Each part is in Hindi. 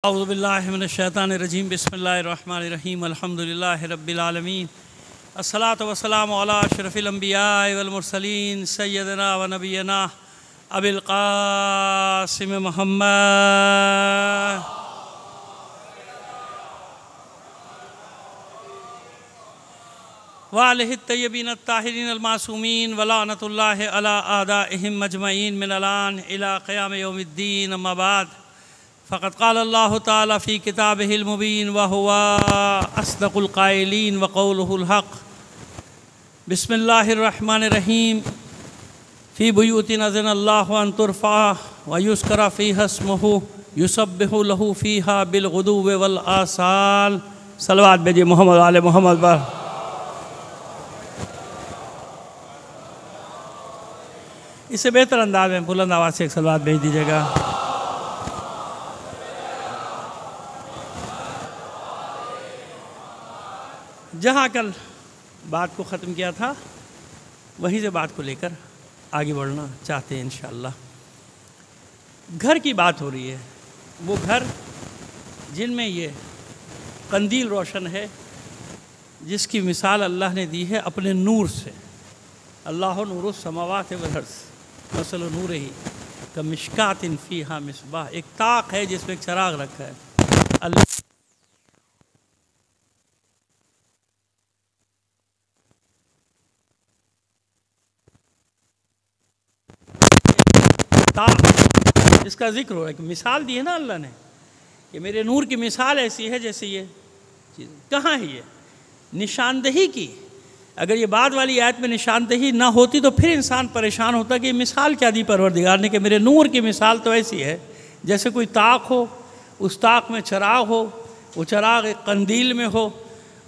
औज़ु बिल्लाहि मिनश शैतानिर रजीम बिस्मिल्लाहिर रहमानिर रहीम अल्हम्दुलिल्लाहि रब्बिल आलमीन अस्सलातु वस्सलामु अला अशरफिल अंबिया वल मुरसलीन सय्यदना व नबियना अबिल क़ासिम मुहम्मद व आलिहि तय्यबीन अत्ताहिरीन अल मासूमीन व लानतुल्लाहि अला आदाइहिम मजमईन मिन अलान इला क़याम यौमिद्दीन अम्मा बाद फ़क़द क़ाल अल्लाहु तआला फ़ी किताबिहिल मुबीन व हुवा अस्दक़ुल क़ाइलीन व क़ौलुहुल हक़ बिस्मिल्लाहिर रहमानिर रहीम फ़ी बुयूतिन अज़नल्लाहु अन तुरफ़अ व युज़करा फ़ीहा इस्मुहु युसब्बिहु लहू फ़ीहा बिल गुदुव्वि वल आसाल। सलवात भेजिए मोहम्मद आले मोहम्मद पर। इससे बेहतर अंदाज में बुलंद आवाज़ से एक सलवात भेज दीजिएगा। जहाँ कल बात को ख़त्म किया था वहीं से बात को लेकर आगे बढ़ना चाहते हैं इंशाअल्लाह। घर की बात हो रही है, वो घर जिनमें ये कंदील रोशन है जिसकी मिसाल अल्लाह ने दी है अपने नूर से। अल्लाह नूरुस समावाति वल अर्ज़ मसल नूरिही कमिश्कातिन फ़ीहा मिस्बाह। एक ताक है जिसमें एक चराग रखा है। अल्लाह इसका जिक्र हो रहा है कि मिसाल दी है ना अल्लाह ने कि मेरे नूर की मिसाल ऐसी है जैसे ये चीज़। कहाँ है ये निशानदही की? अगर ये बाद वाली आयत में निशानदही ना होती तो फिर इंसान परेशान होता कि ये मिसाल क्या दी परवरदिगार ने कि मेरे नूर की मिसाल तो ऐसी है जैसे कोई ताक हो, उस ताक में चराग हो, वो चराग एक कंदील में हो,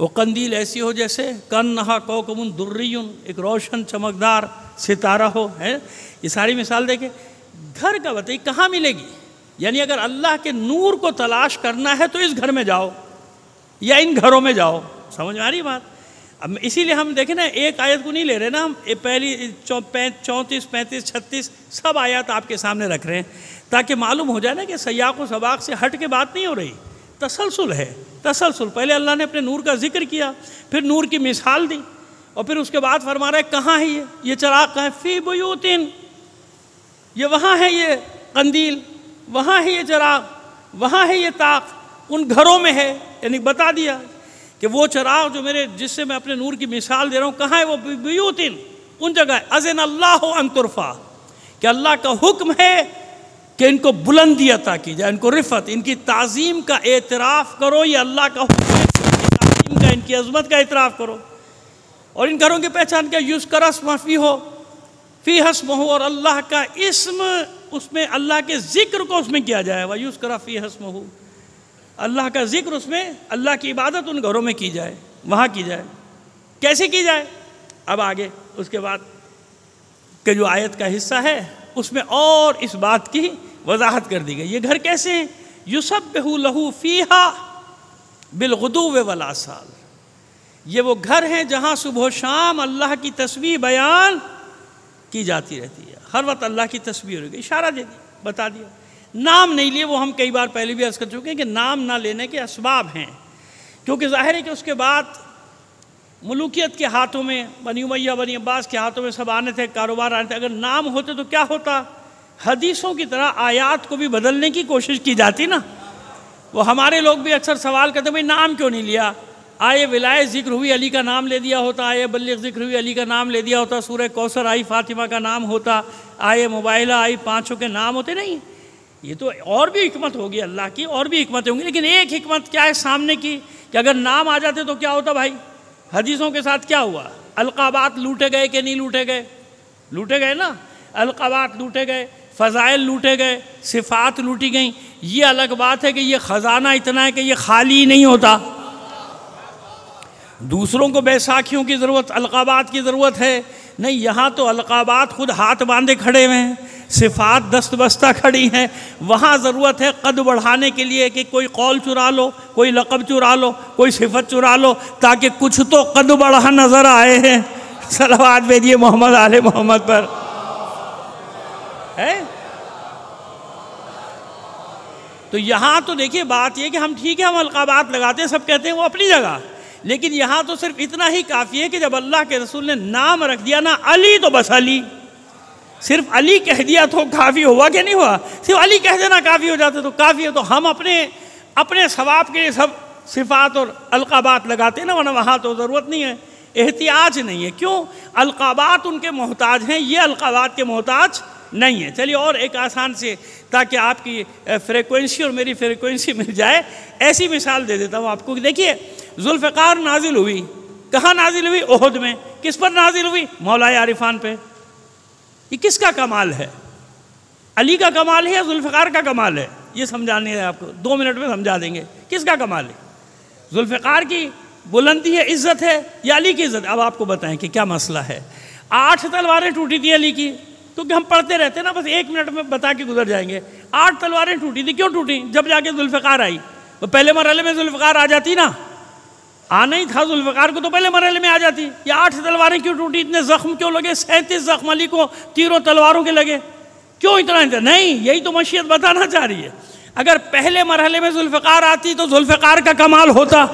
वो कंदील ऐसी हो जैसे कन्नहा कौकबुन दुर्रियुन, एक रोशन चमकदार सितारा हो। है ये सारी मिसाल देखे। घर का बताइए कहाँ मिलेगी? यानी अगर अल्लाह के नूर को तलाश करना है तो इस घर में जाओ या इन घरों में जाओ। समझ में आ रही बात? अब इसीलिए हम देखें ना, एक आयत को नहीं ले रहे ना हम, पहली 34, 35, 36 सब आयत आपके सामने रख रहे हैं ताकि मालूम हो जाए ना कि सयाक़ व सबाक़ से हट के बात नहीं हो रही, तसलसल है। तसलसल पहले अल्लाह ने अपने नूर का जिक्र किया, फिर नूर की मिसाल दी और फिर उसके बाद फरमा रहा है कहाँ है ये चराग कहाँ है? फ़ी बुयूतिन, ये वहाँ है ये कंदील, वहाँ है ये चराग, वहाँ है ये ताक, उन घरों में है। यानी बता दिया कि वो चराग जो मेरे जिससे मैं अपने नूर की मिसाल दे रहा हूँ कहाँ है? वो बुयूतिन, उन जगह। अज़न अल्लाहु अन तुरफ़ा, कि अल्लाह का हुक्म है कि इनको बुलंदी अता की जाए, इनको रिफ़त, इनकी ताज़ीम का एतराफ़ करो। ये अल्लाह का हुक्म है, इनकी ताज़ीम का, इनकी अज़मत का एतराफ़ करो। और इन घरों की पहचान क्या? युज़करा स्मफ़ी हो फ़ी हस्महु, और अल्लाह का इस्म उसमें, अल्लाह के ज़िक्र को उसमें किया जाए। व युज़करा फ़ी हस्महु, अल्लाह का ज़िक्र उसमें, अल्लाह की इबादत उन घरों में की जाए, वहाँ की जाए। कैसे की जाए? अब आगे उसके बाद के जो आयत का हिस्सा है उसमें और इस बात की वजाहत कर दी गई। ये घर कैसे हैं? युसब्बिहु लहू फ़ीहा बिलगुदुव्वि वल आसाल। ये वो घर हैं जहाँ सुबह शाम अल्लाह की तस्बीह बयान की जाती रहती है। हर वक्त अल्लाह की तस्बीह हो गई, इशारा दे दिया, बता दिया। नाम नहीं लिए, वो हम कई बार पहले भी अर्ज़ कर चुके हैं कि नाम ना लेने के असबाब हैं, क्योंकि ज़ाहिर है कि उसके बाद मुलूकियत के हाथों में, बनी उमैया बनी अब्बास के हाथों में सब आने थे, कारोबार आने थे। अगर नाम होते तो क्या होता? हदीसों की तरह आयात को भी बदलने की कोशिश की जाती ना। वो हमारे लोग भी अक्सर सवाल करते भाई नाम क्यों नहीं लिया? आए विलायत ज़िक्र हुई, अली का नाम ले दिया होता। आए बल्लिग़ ज़िक्र हुई, अली का नाम ले दिया होता। सूरह कौसर आई, फ़ातिमा का नाम होता। आए मुबाइला आई, पाँचों के नाम होते। नहीं, ये तो और भी हिकमत होगी अल्लाह की, और भी हिकमत होंगी, लेकिन एक हिकमत क्या है सामने की कि अगर नाम आ जाते तो क्या होता भाई? हदीसों के साथ क्या हुआ? अलक़ाबात लूटे गए कि नहीं लूटे गए? लूटे गए ना। अलक़ाबात लूटे गए, फ़ज़ाइल लूटे गए, सिफ़ात लूटी गई। ये अलग बात है कि ये ख़जाना इतना है कि ये खाली नहीं होता। दूसरों को बैसाखियों की ज़रूरत, अलक़ाबात की ज़रूरत है नहीं। यहाँ तो अलक़ाबात खुद हाथ बांधे खड़े हुए हैं, सिफ़ात दस्त बस्ता खड़ी हैं। वहाँ ज़रूरत है कद बढ़ाने के लिए कि कोई कौल चुरा लो, कोई लक़ब चुरा लो, कोई सिफत चुरा लो, ताकि कुछ तो कद बढ़ा नज़र आए हैं। सलवात भेजिए मोहम्मद आले मोहम्मद पर। है तो यहाँ तो देखिए बात ये कि हम ठीक है, हम अलकाबात लगाते हैं, सब कहते हैं, वो अपनी जगह, लेकिन यहाँ तो सिर्फ इतना ही काफ़ी है कि जब अल्लाह के रसूल ने नाम रख दिया ना अली, तो बस अली, सिर्फ अली कह दिया तो काफ़ी हुआ कि नहीं हुआ? सिर्फ अली कह देना काफ़ी हो जाता तो काफ़ी है। तो हम अपने सवाब के लिए सब सिफ़ात और अलकाबात लगाते हैं ना, वरना वहाँ तो ज़रूरत नहीं है, एहतियाज नहीं है। क्यों? अलकाबात उनके मोहताज हैं, ये अलकाबात के मोहताज नहीं है। चलिए और एक आसान से, ताकि आपकी फ्रीक्वेंसी और मेरी फ्रीक्वेंसी मिल जाए, ऐसी मिसाल दे देता हूँ आपको। देखिए जुल्फ़िकार नाजिल हुई, कहाँ नाजिल हुई? ओहद में। किस पर नाजिल हुई? मौलाए आरिफान पे। ये किसका कमाल है? अली का कमाल है या जुल्फ़िकार का कमाल है? ये समझाने है आपको, 2 मिनट में समझा देंगे किसका कमाल है। जुल्फ़िकार की बुलंदी है, इज़्ज़त है, या अली की इज़्ज़त? अब आपको बताएं कि क्या मसला है। 8 तलवारें टूटी थी अली की, क्योंकि हम पढ़ते रहते हैं ना, बस 1 मिनट में बता के गुजर जाएंगे। 8 तलवारें टूटी थी, क्यों टूटी? जब जाके जुल्फ़िकार आई, तो पहले मरहले में जुल्फ़िकार आ जाती ना, आना ही था जुल्फ़िकार को तो पहले मरहले में आ जाती। ये 8 तलवारें क्यों टूटी? इतने ज़ख्म क्यों लगे? 37 ज़ख्म अली को तीरों तलवारों के लगे, क्यों इतना? नहीं, यही तो मशीयत बताना चाह रही है। अगर पहले मरहले में जुल्फ़िकार आती तो जुल्फ़िकार का कमाल होता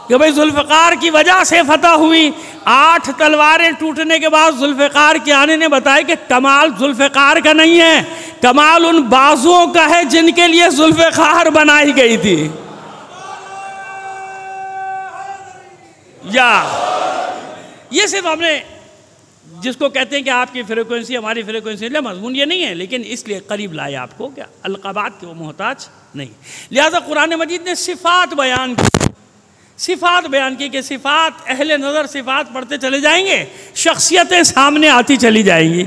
कि भाई जुल्फ़िकार की वजह से फतह हुई। 8 तलवारें टूटने के बाद जुल्फ़िकार के आने ने बताया कि कमाल जुल्फ़िकार का नहीं है, कमाल उन बाजुओं का है जिनके लिए जुल्फ़िकार बनाई गई थी। या ये सिर्फ हमने, जिसको कहते हैं कि आपकी फ्रीक्वेंसी हमारी फ्रीक्वेंसी, मजमून ये नहीं है, लेकिन इसलिए करीब लाए आपको, क्या अलकाबात के वो मोहताज नहीं। लिहाजा कुरान मजीद ने सिफ़ात बयान की, सिफ़ात बयान की कि सिफ़ात, अहले नज़र सिफ़ात पढ़ते चले जाएंगे, शख्सियतें सामने आती चली जाएंगी।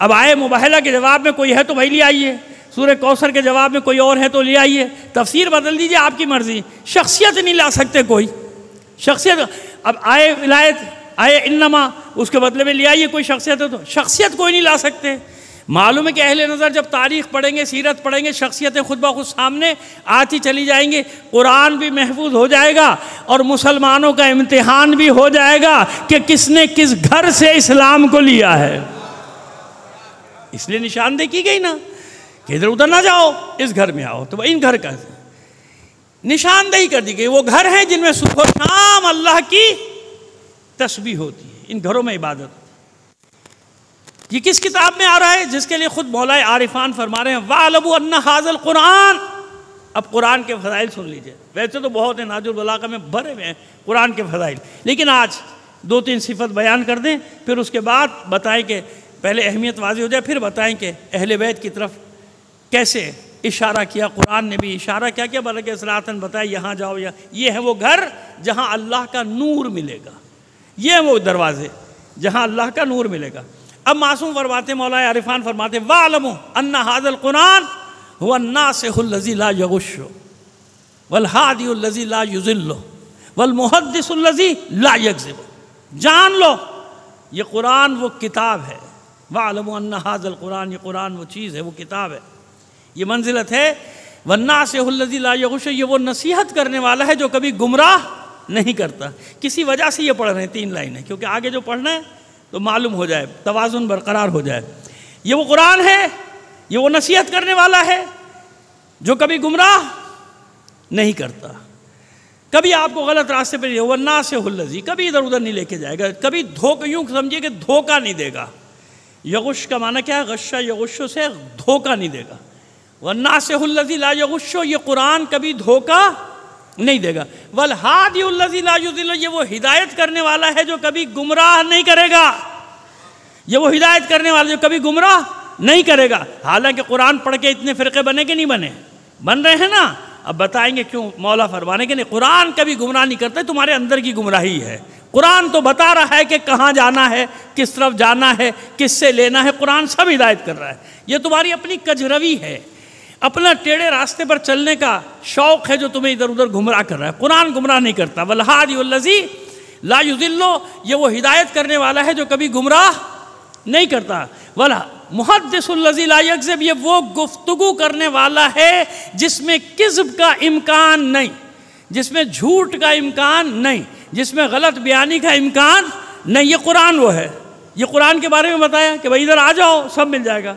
अब आए मुबाहला के जवाब में कोई है तो भाई ले आइए, सूरह कौसर के जवाब में कोई और है तो ले आइए, तफसीर बदल दीजिए, आपकी मर्ज़ी। शख्सियत नहीं ला सकते कोई शख्सियत। अब आए विलायत, आए इन्नमा, उसके बदले में ले आइए कोई शख्सियत है तो, शख्सियत कोई नहीं ला सकते। मालूम है कि अहले नज़र जब तारीख़ पढ़ेंगे, सीरत पढ़ेंगे, शख्सियतें खुद ब खुद सामने आती चली जाएंगी, कुरान भी महफूज हो जाएगा और मुसलमानों का इम्तिहान भी हो जाएगा कि किसने किस घर से इस्लाम को लिया है। इसलिए निशानदेही की गई ना कि इधर उधर ना जाओ, इस घर में आओ, तो इन घर का निशानदेही कर दी गई। वो घर हैं जिनमें सुबह शाम अल्लाह की तस्बीह होती है, इन घरों में इबादत। ये किस किताब में आ रहा है? जिसके लिए खुद मौलाए आरिफान फरमा रहे हैं वालबु अन्ना हाज़ल कुरान। अब कुरान के फ़ज़ाइल सुन लीजिए, वैसे तो बहुत है, नाजुल बलागा में भरे हुए हैं कुरान के फ़ज़ाइल, लेकिन आज 2-3 सिफत बयान कर दें, फिर उसके बाद बताएं कि पहले अहमियत वाज़ेह हो जाए, फिर बताएं कि अहले बैत की तरफ कैसे इशारा किया। कुरान ने भी इशारा क्या किया, बल्कि सलातन बताया यहाँ जाओ, या ये है वो घर जहाँ अल्लाह का नूर मिलेगा, ये है वो दरवाजे जहाँ अल्लाह का नूर मिलेगा। अब मासूम फरमाते, मौलाए आरिफान फरमाते वालमु अन्ना हाज़ल कुरान हुवा अन्नासिहुल्लज़ी ला यगुश्शु वल हादियुल्लज़ी ला युज़िल्लु वल मुहद्दिसुल्लज़ी ला यकज़िबु। जान लो ये कुरान वो किताब है। वालमु अन्ना हाज़ल कुरान, ये कुरान वो चीज़ है, वो किताब है, ये मंजिलत है। वन्नासिहुल्लज़ी ला यगुश्शु, ये वो नसीहत करने वाला है जो कभी गुमराह नहीं करता। किसी वजह से ये पढ़ रहे हैं 3 लाइनें, क्योंकि आगे जो पढ़ना है तो मालूम हो जाए, तवाज़ुन बरकरार हो जाए। ये वो कुरान है, ये वो नसीहत करने वाला है जो कभी गुमराह नहीं करता, कभी आपको गलत रास्ते पर, वन्नासिहुल्लज़ी, कभी इधर उधर नहीं लेके जाएगा, कभी धोखा, यूँ समझिए कि धोखा नहीं देगा। यगुश का माना क्या है? गश्शा यगुश्शो से धोखा नहीं देगा। वन्नासिहुल्लज़ी ला यगुश्शो, ये कुरान कभी धोखा नहीं देगा। वल हादियुल्लज़ी ला युज़िल्लु, ये वो हिदायत करने वाला है जो कभी गुमराह नहीं करेगा, ये वो हिदायत करने वाला जो कभी गुमराह नहीं करेगा। हालांकि कुरान पढ़ के इतने फ़िरक़े बने कि नहीं बने? बन रहे हैं ना। अब बताएंगे क्यों। मौला फरमाने के नहीं, कुरान कभी गुमराह नहीं करता, तुम्हारे अंदर की गुमराही है। कुरान तो बता रहा है कि कहाँ जाना है, किस तरफ जाना है, किससे लेना है, कुरान सब हिदायत कर रहा है। ये तुम्हारी अपनी कजरवी है, अपना टेढ़े रास्ते पर चलने का शौक़ है जो तुम्हें इधर उधर गुमराह कर रहा है। कुरान गुमराह नहीं करता। वल हादियुल्लज़ी ला युज़िल्लु, ये वो हिदायत करने वाला है जो कभी गुमराह नहीं करता। वल मुहद्दिसुल्लज़ी ला यकज़िब, ये वो गुफ्तगू करने वाला है जिसमें किज़्ब का इम्कान नहीं, जिसमें झूठ का इम्कान नहीं, जिसमें गलत बयानी का इम्कान नहीं। ये कुरान वो है। ये कुरान के बारे में बताया कि भाई इधर आ जाओ, सब मिल जाएगा।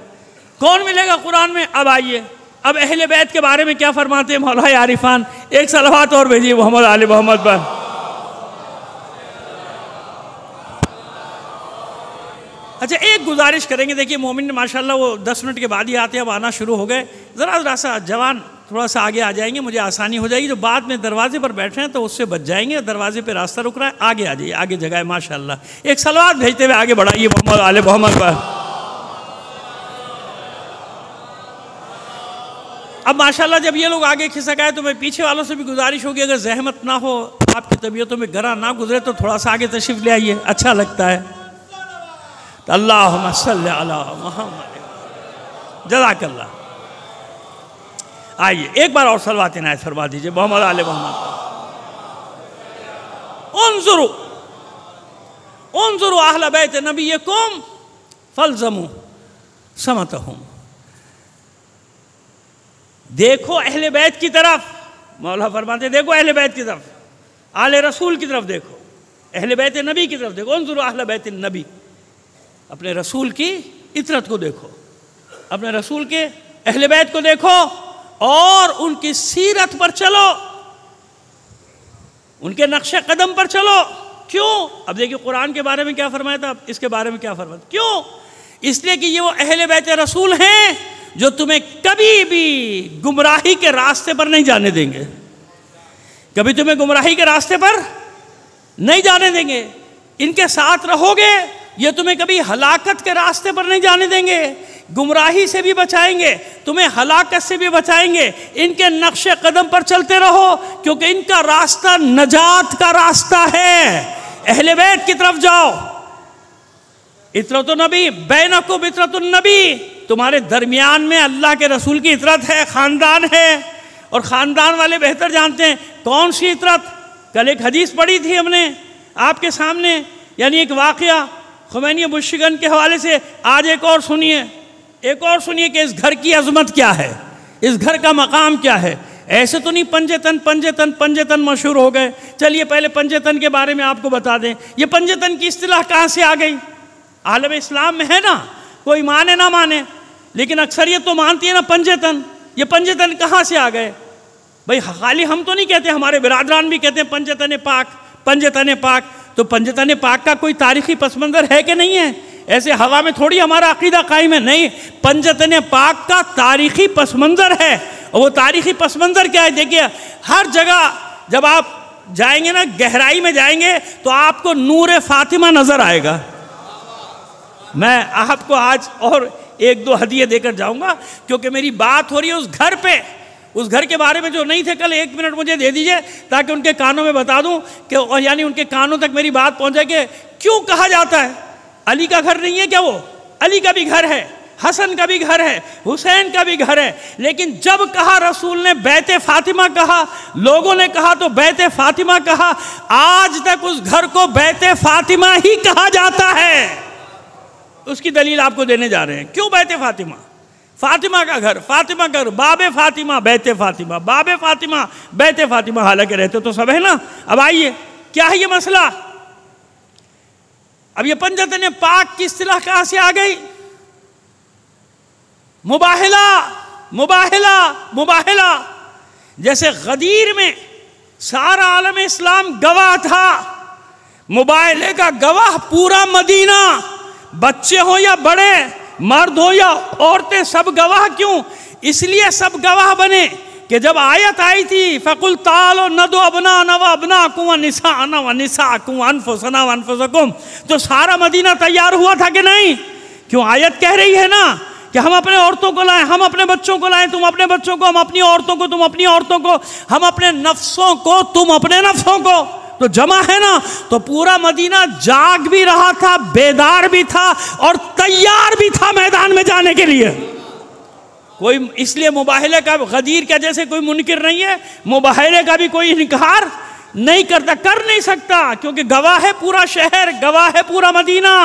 कौन मिलेगा कुरान में? अब आइए, अब अहले बैत के बारे में क्या फरमाते हैं मौला आरिफान? एक सलवात और भेजिए मोहम्मद आले मोहम्मद पर। अच्छा, एक गुजारिश करेंगे, देखिए मोमिन माशाल्लाह वो 10 मिनट के बाद ही आते हैं, अब आना शुरू हो गए। ज़रा सा जवान थोड़ा सा आगे आ जाएंगे, मुझे आसानी हो जाएगी। जो बाद में दरवाजे पर बैठे हैं तो उससे बच जाएंगे, दरवाजे पे रास्ता रुक रहा है, आगे आ जाइए, आगे जगह है माशाल्लाह। एक सलवात भेजते हुए आगे बढ़ाइए मोहम्मद आले मोहम्मद पर। अब माशाल्लाह जब ये लोग आगे खिसक आए तो मैं पीछे वालों से भी गुजारिश होगी, अगर जहमत ना हो, आपकी तबीयतों में गरा ना गुजरे तो थोड़ा सा आगे तशरीफ ले आइए, अच्छा लगता है। तो अल्लाहुम्मा सल्ली अला मुहम्मद, जज़ाकल्लाह। आइए एक बार और सलवात इनायत फरमा दीजिए मोहम्मद आले मोहम्मद। उन्जुरु उन्जुरु अहले बैत नबिय्यकुम फल्ज़मू समतहुम। देखो अहले बैत की तरफ, मौला फरमाते देखो अहले बैत की तरफ, आले रसूल की तरफ देखो, अहले बैत नबी की तरफ देखो। उन्जुरु अहले बैत नबी, अपने रसूल की इतरत को देखो, अपने रसूल के अहले बैत को देखो और उनकी सीरत पर चलो, उनके नक्शे कदम पर चलो। क्यों? अब देखिए कुरान के बारे में क्या फरमाया था, इसके बारे में क्या फरमाया। क्यों? इसलिए कि ये वो अहले बैत रसूल हैं जो तुम्हें कभी भी गुमराही के रास्ते पर नहीं जाने देंगे, कभी तुम्हें गुमराही के रास्ते पर नहीं जाने देंगे। इनके साथ रहोगे, ये तुम्हें कभी हलाकत के रास्ते पर नहीं जाने देंगे, गुमराही से भी बचाएंगे, तुम्हें हलाकत से भी बचाएंगे। इनके नक्शे कदम पर चलते रहो, क्योंकि इनका रास्ता नजात का रास्ता है। अहले बैत की तरफ जाओ। इतरतुन नबी बैनकुम इतरतुन नबी, तुम्हारे दरमियान में अल्लाह के रसूल की इतरत है, ख़ानदान है, और ख़ानदान वाले बेहतर जानते हैं कौन सी इतरत। कल एक हदीस पढ़ी थी हमने आपके सामने, यानी एक वाक़या खुमैनी मुश्किन के हवाले से। आज एक और सुनिए, एक और सुनिए कि इस घर की अजमत क्या है, इस घर का मकाम क्या है। ऐसे तो नहीं पंजतन पंजतन पंजतन मशहूर हो गए। चलिए पहले पंजतन के बारे में आपको बता दें, ये पंजतन की इस्तिलाह कहाँ से आ गई। आलम इस्लाम में है ना, कोई माने ना माने, लेकिन अक्सरियत तो मानती है ना पंजतन। ये पंजतन कहाँ से आ गए भाई? खाली हम तो नहीं कहते, हमारे बिरादरान भी कहते हैं पंजतन पाक, पंजतन पाक। तो पंजतन पाक का कोई तारीखी पस मंज़र है कि नहीं है? ऐसे हवा में थोड़ी हमारा अकीदा कायम है, नहीं। पंजतन पाक का तारीखी पस मंज़र है, और वो तारीखी पस मंज़र क्या है? देखिए हर जगह जब आप जाएंगे ना, गहराई में जाएंगे तो आपको नूर फातिमा नज़र आएगा। मैं आपको आज और एक दो हदिये देकर जाऊंगा, क्योंकि मेरी बात हो रही है उस घर पे, उस घर के बारे में जो नहीं थे कल। 1 मिनट मुझे दे दीजिए ताकि उनके कानों में बता दूं कि, यानी उनके कानों तक मेरी बात पहुंचे कि क्यों कहा जाता है अली का घर नहीं है क्या? वो अली का भी घर है, हसन का भी घर है, हुसैन का भी घर है। लेकिन जब कहा रसूल ने बैते फातिमा कहा, लोगों ने कहा तो बैते फातिमा कहा। आज तक उस घर को बैते फातिमा ही कहा जाता है। उसकी दलील आपको देने जा रहे हैं। क्यों बैते फातिमा? फातिमा का घर, फातिमा का घर, बाबे फातिमा बैते फातिमा, बाबे फातिमा बैते फातिमा। हालांकि रहते तो सब है ना। अब आइए, क्या है ये मसला? अब ये पंजतन पाक की इस्तिलाह कहां से आ गई? मुबाहिला, मुबाहिला, मुबाहिला। जैसे गदीर में सारा आलम इस्लाम गवाह था, मुबाहिले का गवाह पूरा मदीना, बच्चे हो या बड़े, मर्द हो या औरतें, सब गवाह। क्यों? इसलिए सब गवाह बने कि जब आयत आई थी फ़कुल तालो नदो अबना नव अबना कुआ निसा अना व निसा कुआ अनफुसना व अनफुसकुम, तो सारा मदीना तैयार हुआ था कि नहीं? क्यों? आयत कह रही है ना कि हम अपने औरतों को लाएं, हम अपने बच्चों को लाएं, तुम अपने बच्चों को, हम अपनी औरतों को, तुम अपनी औरतों को, हम अपने नफ्सों को, तुम अपने नफ्सों को। तो जमा है ना। तो पूरा मदीना जाग भी रहा था, बेदार भी था और तैयार भी था मैदान में जाने के लिए। कोई इसलिए मुबाहिले का, गदीर का जैसे कोई मुनकिर नहीं है, मुबाहिले का भी कोई इनकार नहीं करता, कर नहीं सकता, क्योंकि गवाह है पूरा शहर, गवाह है पूरा मदीना।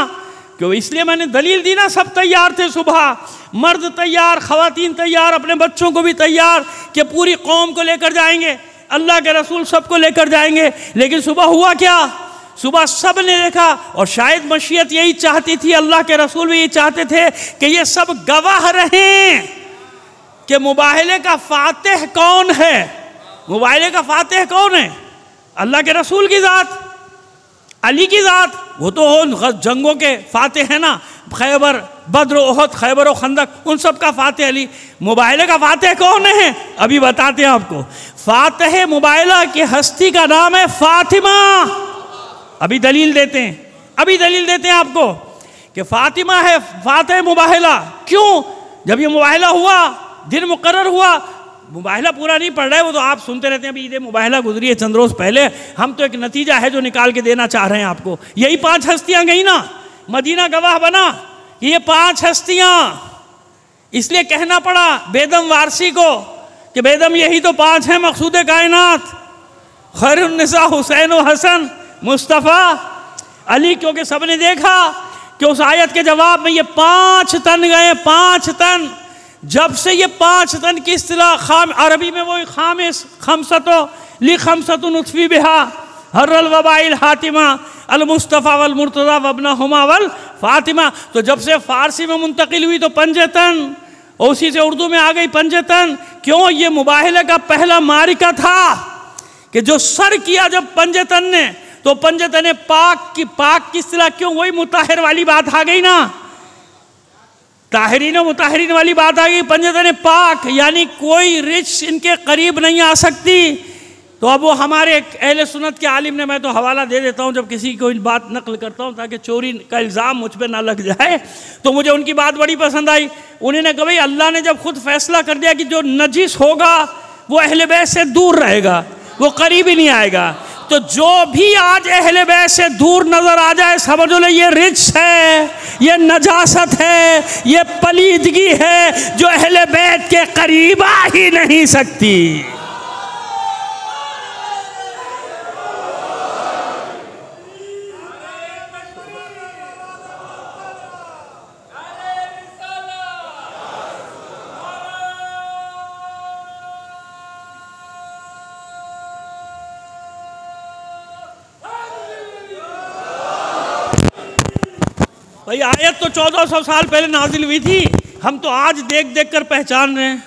क्यों? इसलिए मैंने दलील दी ना, सब तैयार थे। सुबह मर्द तैयार, खवातीन तैयार, अपने बच्चों को भी तैयार कि पूरी कौम को लेकर जाएंगे, अल्लाह के रसूल सबको लेकर जाएंगे। लेकिन सुबह हुआ क्या? सुबह सब ने देखा, और शायद मशीयत यही चाहती थी, अल्लाह के रसूल भी ये चाहते थे कि ये सब गवाह रहें कि मुबाहले का फातिह कौन है? मुबाहले का फातिह कौन है? अल्लाह के रसूल की ज़ात, अली की ज़ात। वो तो जंगों के फातिह है ना, खैबर, बद्र, ओहद, खैबर और खंदक, उन सब का फातिह अली। मुबाहले का फातिह कौन है? अभी बताते हैं आपको। फातिह मुबाहला की हस्ती का नाम है फातिमा। अभी दलील देते हैं आपको कि फातिमा है फातिह मुबाहला। क्यों? जब ये मुबाहला हुआ, दिन मुकर्रर हुआ, मुबाहला पूरा नहीं पढ़ रहे, वो तो आप सुनते रहते हैं। अभी ईद मुबाहला गुजरी है चंद रोज़ पहले। हम तो एक नतीजा है जो निकाल के देना चाह रहे हैं आपको। यही 5 हस्तियां गई ना, मदीना गवाह बना कि ये 5 हस्तियां, इसलिए कहना पड़ा बेदम वारसी को कि बेदम यही तो 5 हैं मकसूद कायनात, खैरुन्निसा हुसैन व हसन मुस्तफ़ा अली। क्योंकि सबने देखा कि उस आयत के जवाब में ये 5 तन गए, 5 तन। जब से ये 5 तन की इस्तिलाह खाम, अरबी में वो खामिस खमसतो ली खमसतु नुत्फी बिहा हर्रल वबाइल हातिमा अल मुस्तफ़ा वल मुर्तज़ा वबना हुमा वल फातिमा। तो जब से फ़ारसी में मुंतकिल हुई तो पंजतन, और उसी से उर्दू में आ गई पंजतन। क्यों? ये मुबाहले का पहला मारिका था कि जो सर किया जब पंजतन ने, तो पंजतन पाक की इस्तिलाह। क्यों? वही मुताहिर वाली बात आ गई ना, ताहिरीन और मुताहिरीन वाली बात आ गई। पंजतन पाक यानी कोई रिच इनके करीब नहीं आ सकती। तो अब वो हमारे अहले सुन्नत के आलिम ने, मैं तो हवाला दे देता हूँ जब किसी को बात नकल करता हूँ ताकि चोरी का इल्ज़ाम मुझ पर ना लग जाए, तो मुझे उनकी बात बड़ी पसंद आई। उन्होंने कहा भाई अल्लाह ने जब खुद फैसला कर दिया कि जो नजिस होगा वो अहले बैत से दूर रहेगा, वो करीब ही नहीं आएगा, तो जो भी आज अहले बैत से दूर नजर आ जाए समझ लो ये रिच है, ये नजासत है, ये पलीदगी है जो अहले बैत के करीब आ ही नहीं सकती। भाई आयत तो 1400 साल पहले नाजिल हुई थी। हम तो आज देख देख कर पहचान रहे हैं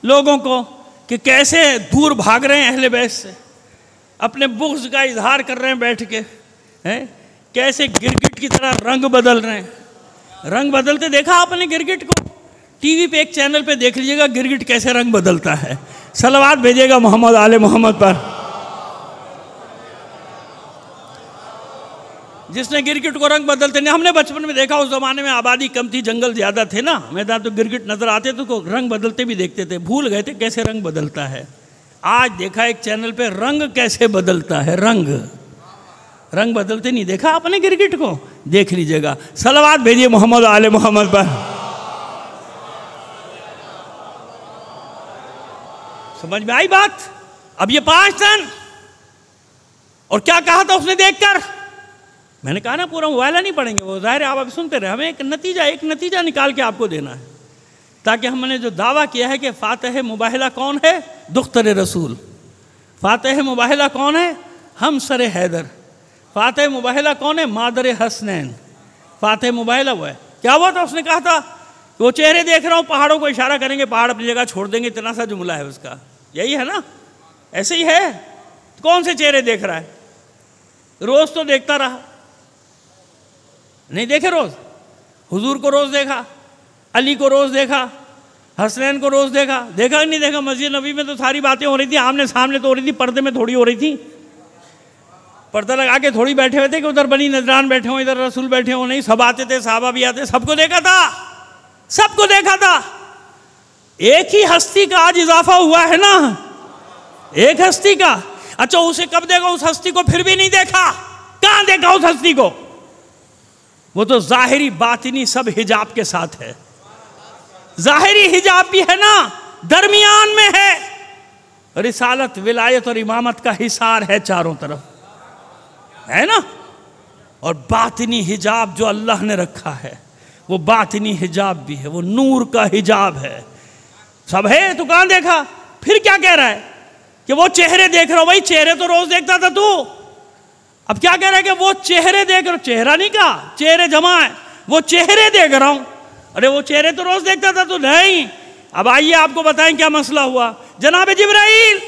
लोगों को कि कैसे दूर भाग रहे हैं अहले बैत से, अपने बुग़्ज़ का इजहार कर रहे हैं बैठ के, हैं कैसे गिरगिट की तरह रंग बदल रहे हैं। रंग बदलते देखा आपने गिरगिट को? टीवी पे एक चैनल पे देख लीजिएगा गिरगिट कैसे रंग बदलता है। सलवात भेजिएगा मोहम्मद आले मोहम्मद पर। जिसने गिरगिट को रंग बदलते नहीं, हमने बचपन में देखा, उस ज़माने में आबादी कम थी, जंगल ज़्यादा थे ना मैदान, तो गिरगिट नज़र आते तो रंग बदलते भी देखते थे, भूल गए थे कैसे रंग बदलता है। आज देखा एक चैनल पे रंग कैसे बदलता है, रंग बदलते नहीं देखा आपने गिरगिट को? देख लीजिएगा। सलवात भेजिए मोहम्मद आले मोहम्मद पर। समझ में आई बात? अब ये 5 टन, और क्या कहा था उसने देखकर? मैंने कहा ना पूरा मुबाहला नहीं पढ़ेंगे, वो जाहिर है आप अभी सुनते रहे। हमें एक नतीजा निकाल के आपको देना है, ताकि हमने जो दावा किया है कि फातिह मुबाहला कौन है? दुख्तर रसूल। फातिह मुबाहला कौन है? हम सर हैदर। फातिह मुबाहला कौन है? मादर हसनैन। फातिह मुबाहला वो है। क्या हुआ था? उसने कहा था कि वो चेहरे देख रहा हूँ, पहाड़ों को इशारा करेंगे, पहाड़ अपनी जगह छोड़ देंगे, इतना सा जुमला है उसका। यही है ना? ऐसे ही है। कौन से चेहरे देख रहा है? रोज़ तो देखता रहा, नहीं देखे रोज़? हुजूर को रोज़ देखा, अली को रोज़ देखा, हसनैन को रोज़ देखा, देखा कि नहीं देखा? मस्जिद नबी में तो सारी बातें हो रही थी, आमने सामने तो हो रही थी, पर्दे में थोड़ी हो रही थी। पर्दा लगा के थोड़ी बैठे हुए थे कि उधर बनी नजरान बैठे हो, इधर रसूल बैठे हो, नहीं, सब आते थे, सहाबा भी आते, सबको देखा था, सबको देखा था। एक ही हस्ती का आज इजाफा हुआ है ना, एक हस्ती का। अच्छा उसे कब देखा? उस हस्ती को फिर भी नहीं देखा। कहाँ देखा उस हस्ती को? वो तो जाहिरी बातिनी सब हिजाब के साथ है। जाहिरी हिजाब भी है ना, दरमियान में है। रिसालत, विलायत और इमामत का हिसार है चारों तरफ, है ना। और बातिनी हिजाब जो अल्लाह ने रखा है, वो बातिनी हिजाब भी है, वो नूर का हिजाब है। सब है, तो कहाँ देखा? फिर क्या कह रहा है कि वो चेहरे देख रहा हूं? भाई चेहरे तो रोज देखता था तू, अब क्या कह रहा है कि वो चेहरे देख रहा हूं? चेहरा नहीं कहा, चेहरे जमा है, वो चेहरे देख रहा हूं। अरे वो चेहरे तो रोज देखता था तू, नहीं, अब आइए आपको बताएं क्या मसला हुआ। जनाब जिब्राइल,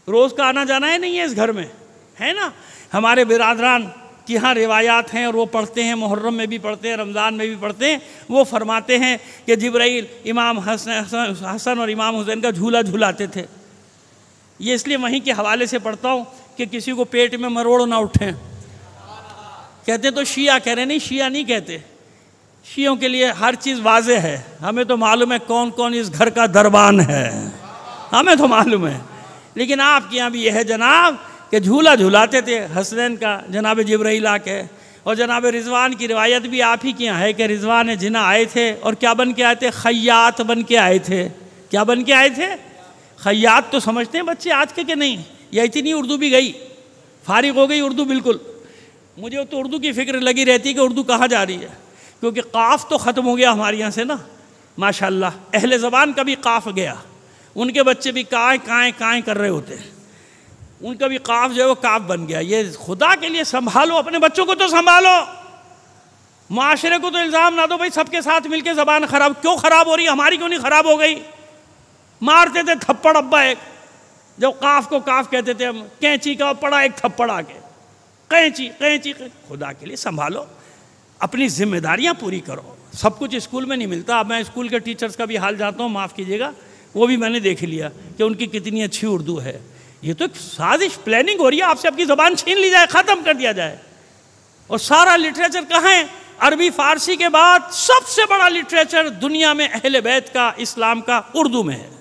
रोज़ का आना जाना है नहीं है इस घर में, है ना। हमारे बिरादरान कि यहाँ रिवायात हैं और वो पढ़ते हैं, मुहर्रम में भी पढ़ते हैं, रमज़ान में भी पढ़ते हैं। वो फरमाते हैं कि जिब्राइल इमाम हसन और इमाम हुसैन का झूला झूलाते थे। ये इसलिए वहीं के हवाले से पढ़ता हूँ कि किसी को पेट में मरोड़ ना उठें। कहते तो शिया कह रहे, नहीं शिया नहीं कहते, शियों के लिए हर चीज़ वाज़े है। हमें तो मालूम है कौन कौन इस घर का दरबान है, हमें तो मालूम है। लेकिन आपके यहाँ भी यह है जनाब कि झूला झूलाते थे हसनैन का जनाब जिब्राइल आके। और जनाब रिजवान की रिवायत भी आप ही के यहाँ है कि रिजवान जिन्ना आए थे और क्या बन के आए थे, खैयात बन के आए थे। क्या बन के आए थे? खैयात तो समझते हैं बच्चे आज के नहीं, या इतनी उर्दू भी गई, फारिग हो गई उर्दू बिल्कुल। मुझे तो उर्दू की फ़िक्र लगी रहती है कि उर्दू कहाँ जा रही है, क्योंकि काफ तो ख़त्म हो गया हमारे यहाँ से ना माशाल्लाह। अहले ज़बान का भी काफ गया, उनके बच्चे भी काएँ काएँ काएँ कर रहे होते हैं, उनका भी काफ जो है वो काफ बन गया। ये खुदा के लिए संभालो, अपने बच्चों को तो संभालो, माशरे को तो इल्ज़ाम ना दो भाई सबके साथ मिलके ज़बान ख़राब क्यों ख़राब हो रही, हमारी क्यों नहीं ख़राब हो गई। मारते थे थप्पड़ अब्बा एक, जब काफ को काफ कहते थे हम, कैंची का पड़ा एक थप्पड़ आके, कैंची कैंची। खुदा के लिए संभालो, अपनी जिम्मेदारियां पूरी करो। सब कुछ स्कूल में नहीं मिलता। अब मैं स्कूल के टीचर्स का भी हाल जानता हूँ, माफ़ कीजिएगा, वो भी मैंने देख लिया कि उनकी कितनी अच्छी उर्दू है। ये तो एक साजिश प्लानिंग हो रही है, आपसे आपकी ज़बान छीन ली जाए, ख़त्म कर दिया जाए। और सारा लिटरेचर कहाँ है? अरबी फ़ारसी के बाद सबसे बड़ा लिटरेचर दुनिया में अहले बैत का, इस्लाम का, उर्दू में है।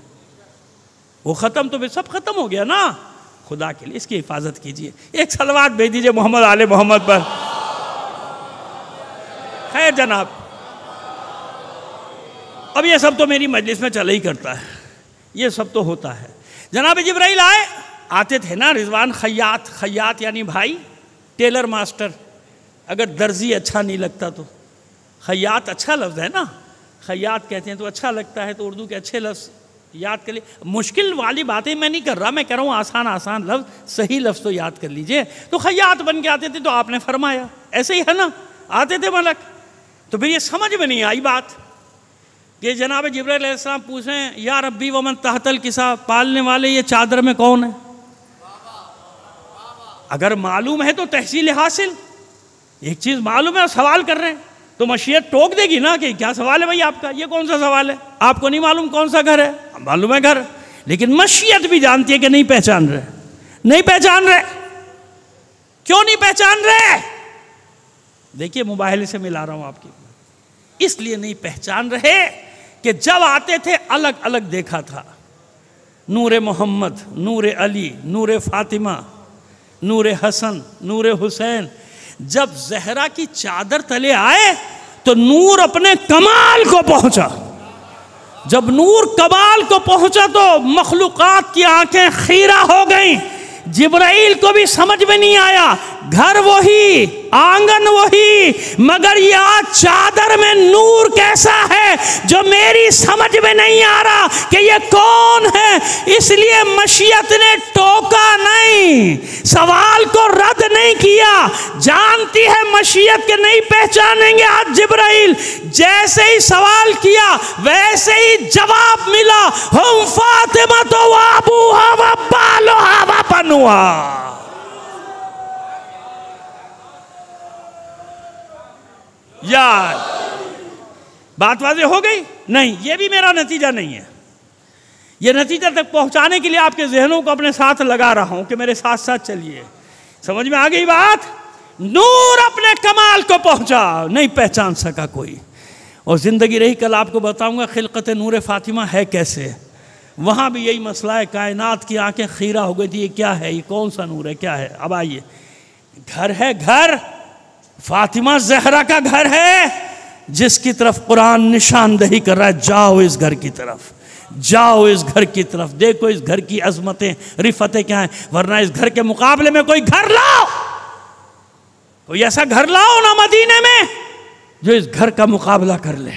वो ख़त्म तो सब ख़त्म हो गया ना। खुदा के लिए इसकी हिफाजत कीजिए। एक सलवात भेज दीजिए मोहम्मद आले मोहम्मद पर। खैर जनाब, अब ये सब तो मेरी मजलिस में चला ही करता है, ये सब तो होता है। जनाब जिब्राइल आते थे ना रिजवान, खैयात, खैयात यानी भाई, टेलर मास्टर। अगर दर्जी अच्छा नहीं लगता तो खैयात अच्छा लफ्ज़ है ना, खैयात कहते हैं तो अच्छा लगता है, तो उर्दू के अच्छे लफ्ज़ याद कर लिए। मुश्किल वाली बातें मैं नहीं कर रहा, मैं कह रहा हूँ आसान आसान लफ्ज़, सही लफ्ज़ तो याद कर लीजिए। तो खैयात बन के आते थे, तो आपने फरमाया ऐसे ही है ना, आते थे मलक। तो फिर ये समझ में नहीं आई बात कि जनाब जिब्राइल अलैहिस्सलाम पूछें, या रब्बी वमन तहतल किसा, पालने वाले ये चादर में कौन है? अगर मालूम है तो तहसील हासिल, एक चीज़ मालूम है और सवाल कर रहे हैं तो मशीयत टोक देगी ना कि क्या सवाल है भाई आपका, ये कौन सा सवाल है, आपको नहीं मालूम कौन सा घर है, मालूम है घर, लेकिन मशीयत भी जानती है कि नहीं पहचान रहे। नहीं पहचान रहे, क्यों नहीं पहचान रहे? देखिए मुबाहिले से मिला रहा हूं आपकी, इसलिए नहीं पहचान रहे कि जब आते थे अलग अलग देखा था। नूरे मोहम्मद, नूरे अली, नूरे फातिमा, नूरे हसन, नूरे हुसैन। जब जहरा की चादर तले आए तो नूर अपने कमाल को पहुंचा। जब नूर कमाल को पहुंचा तो मखलूकात की आंखें खीरा हो गईं। जिब्राइल को भी समझ में नहीं आया, घर वही, आंगन वही, मगर ये आज चादर में नूर कैसा है जो मेरी समझ में नहीं आ रहा कि ये कौन है। इसलिए मशीयत ने टोका नहीं, सवाल को रद्द नहीं किया। जानती है मशीयत के नहीं पहचानेंगे आज जिब्राइल। जैसे ही सवाल किया वैसे ही जवाब मिला, हम फातिमा तो वाबूहा व बालुहा व बनुहा। यार बात वाज़ेह हो गई? नहीं, ये भी मेरा नतीजा नहीं है। ये नतीजा तक पहुंचाने के लिए आपके जहनों को अपने साथ लगा रहा हूं कि मेरे साथ साथ चलिए। समझ में आ गई बात? नूर अपने कमाल को पहुंचा, नहीं पहचान सका कोई। और जिंदगी रही, कल आपको बताऊंगा खिलकत नूर फातिमा है कैसे। वहां भी यही मसला है, कायनात की आंखें खीरा हो गई थी, ये क्या है, ये कौन सा नूर है, क्या है। अब आइए, घर है, घर फातिमा जहरा का घर है जिसकी तरफ कुरान निशानदही कर रहा है, जाओ इस घर की तरफ, जाओ इस घर की तरफ, देखो इस घर की अजमतें, रिफतें क्या हैं, वरना इस घर के मुकाबले में कोई घर लाओ, कोई ऐसा घर लाओ ना मदीने में जो इस घर का मुकाबला कर ले।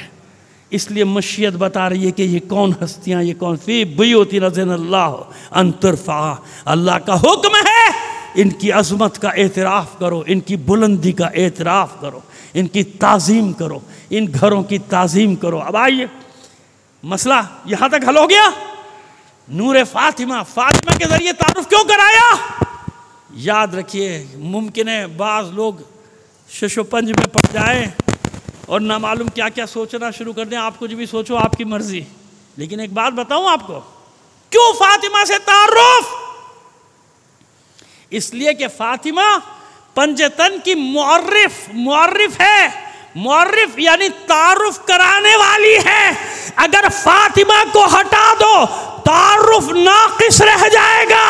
इसलिए मशीयत बता रही है कि ये कौन हस्तियां, ये कौन, फी बुयूतिन अज़िनल्लाहु अन तुरफ़ा, अल्लाह का हुक्म है इनकी अज़मत का एतराफ़ करो, इनकी बुलंदी का एतराफ़ करो, इनकी ताज़ीम करो, इन घरों की ताज़ीम करो। अब आइए, मसला यहां तक हल हो गया। नूर फातिमा, फातिमा के जरिए तारुफ क्यों कराया? याद रखिए, मुमकिन है बाज लोग शशोपंज में पड़ जाए और ना मालूम क्या क्या सोचना शुरू कर दें। आप कुछ भी सोचो, आपकी मर्जी। लेकिन एक बात बताऊं आपको, क्यों फातिमा से तारुफ? इसलिए कि फातिमा पंजतन की मुअर्रिफ है। मुअर्रिफ यानी तारुफ कराने वाली है। अगर फातिमा को हटा दो, तारुफ नाकिस रह जाएगा।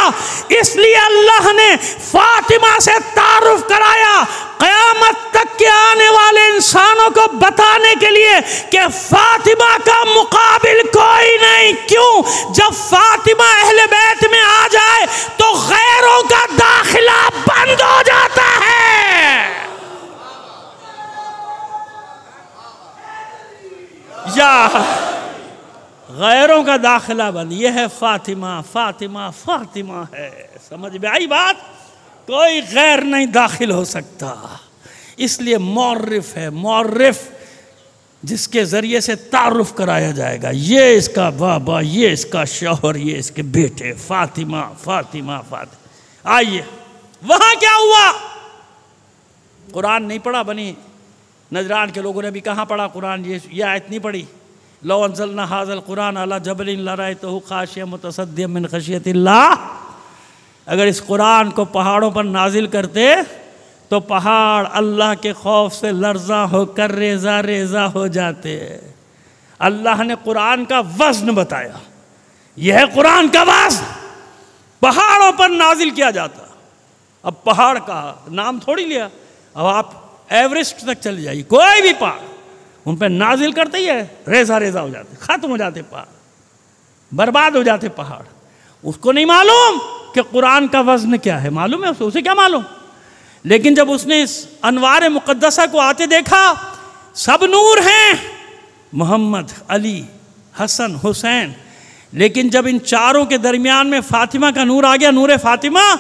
इसलिए अल्लाह ने फातिमा से तारुफ कराया, क़यामत तक के आने वाले इंसानों को बताने के लिए कि फातिमा का मुकाबिल कोई नहीं। क्यों? जब फातिमा अहले बैत में आ जाए तो गैरों का दाखिला बंद हो जाता है। या गैरों का दाखिला बंद। यह है फातिमा, फातिमा, फातिमा है। समझ में आई बात? कोई गैर नहीं दाखिल हो सकता। इसलिए मुअर्रिफ है, मुअर्रिफ जिसके जरिए से तारुफ कराया जाएगा। ये इसका बाबा, ये इसका शौहर, ये इसके बेटे, फातिमा, फातिमा, फातिमा। आइए, वहां क्या हुआ? कुरान नहीं पढ़ा बनी नजरान के लोगों ने भी कहाँ पढ़ा कुरान? ये आयत नहीं पढ़ी, लौ अंज़लना हाज़ल कुरान अला जबलिन लरअयतहु खाशिय्यन मुतसद्दिअन मिन खशियतिल्लाह। अगर इस कुरान को पहाड़ों पर नाजिल करते तो पहाड़ अल्लाह के खौफ से लर्जा होकर रेजा रेजा हो जाते। अल्लाह ने कुरान का वज़न बताया, यह है कुरान का वज़न। पहाड़ों पर नाजिल किया जाता। अब पहाड़ का नाम थोड़ी लिया, अब आप एवरेस्ट तक चले जाइए, कोई भी पहाड़, उन पर नाजिल करते ही है, रेजा रेजा हो जाते, खत्म हो जाते पहाड़, बर्बाद हो जाते पहाड़। उसको नहीं मालूम कि कुरान का वज़न क्या है, मालूम है उसे क्या मालूम? लेकिन जब उसने इस अनवार मुक़द्दसा को आते देखा, सब नूर हैं, मोहम्मद, अली, हसन, हुसैन, लेकिन जब इन चारों के दरमियान में फातिमा का नूर आ गया, नूर फातिमा,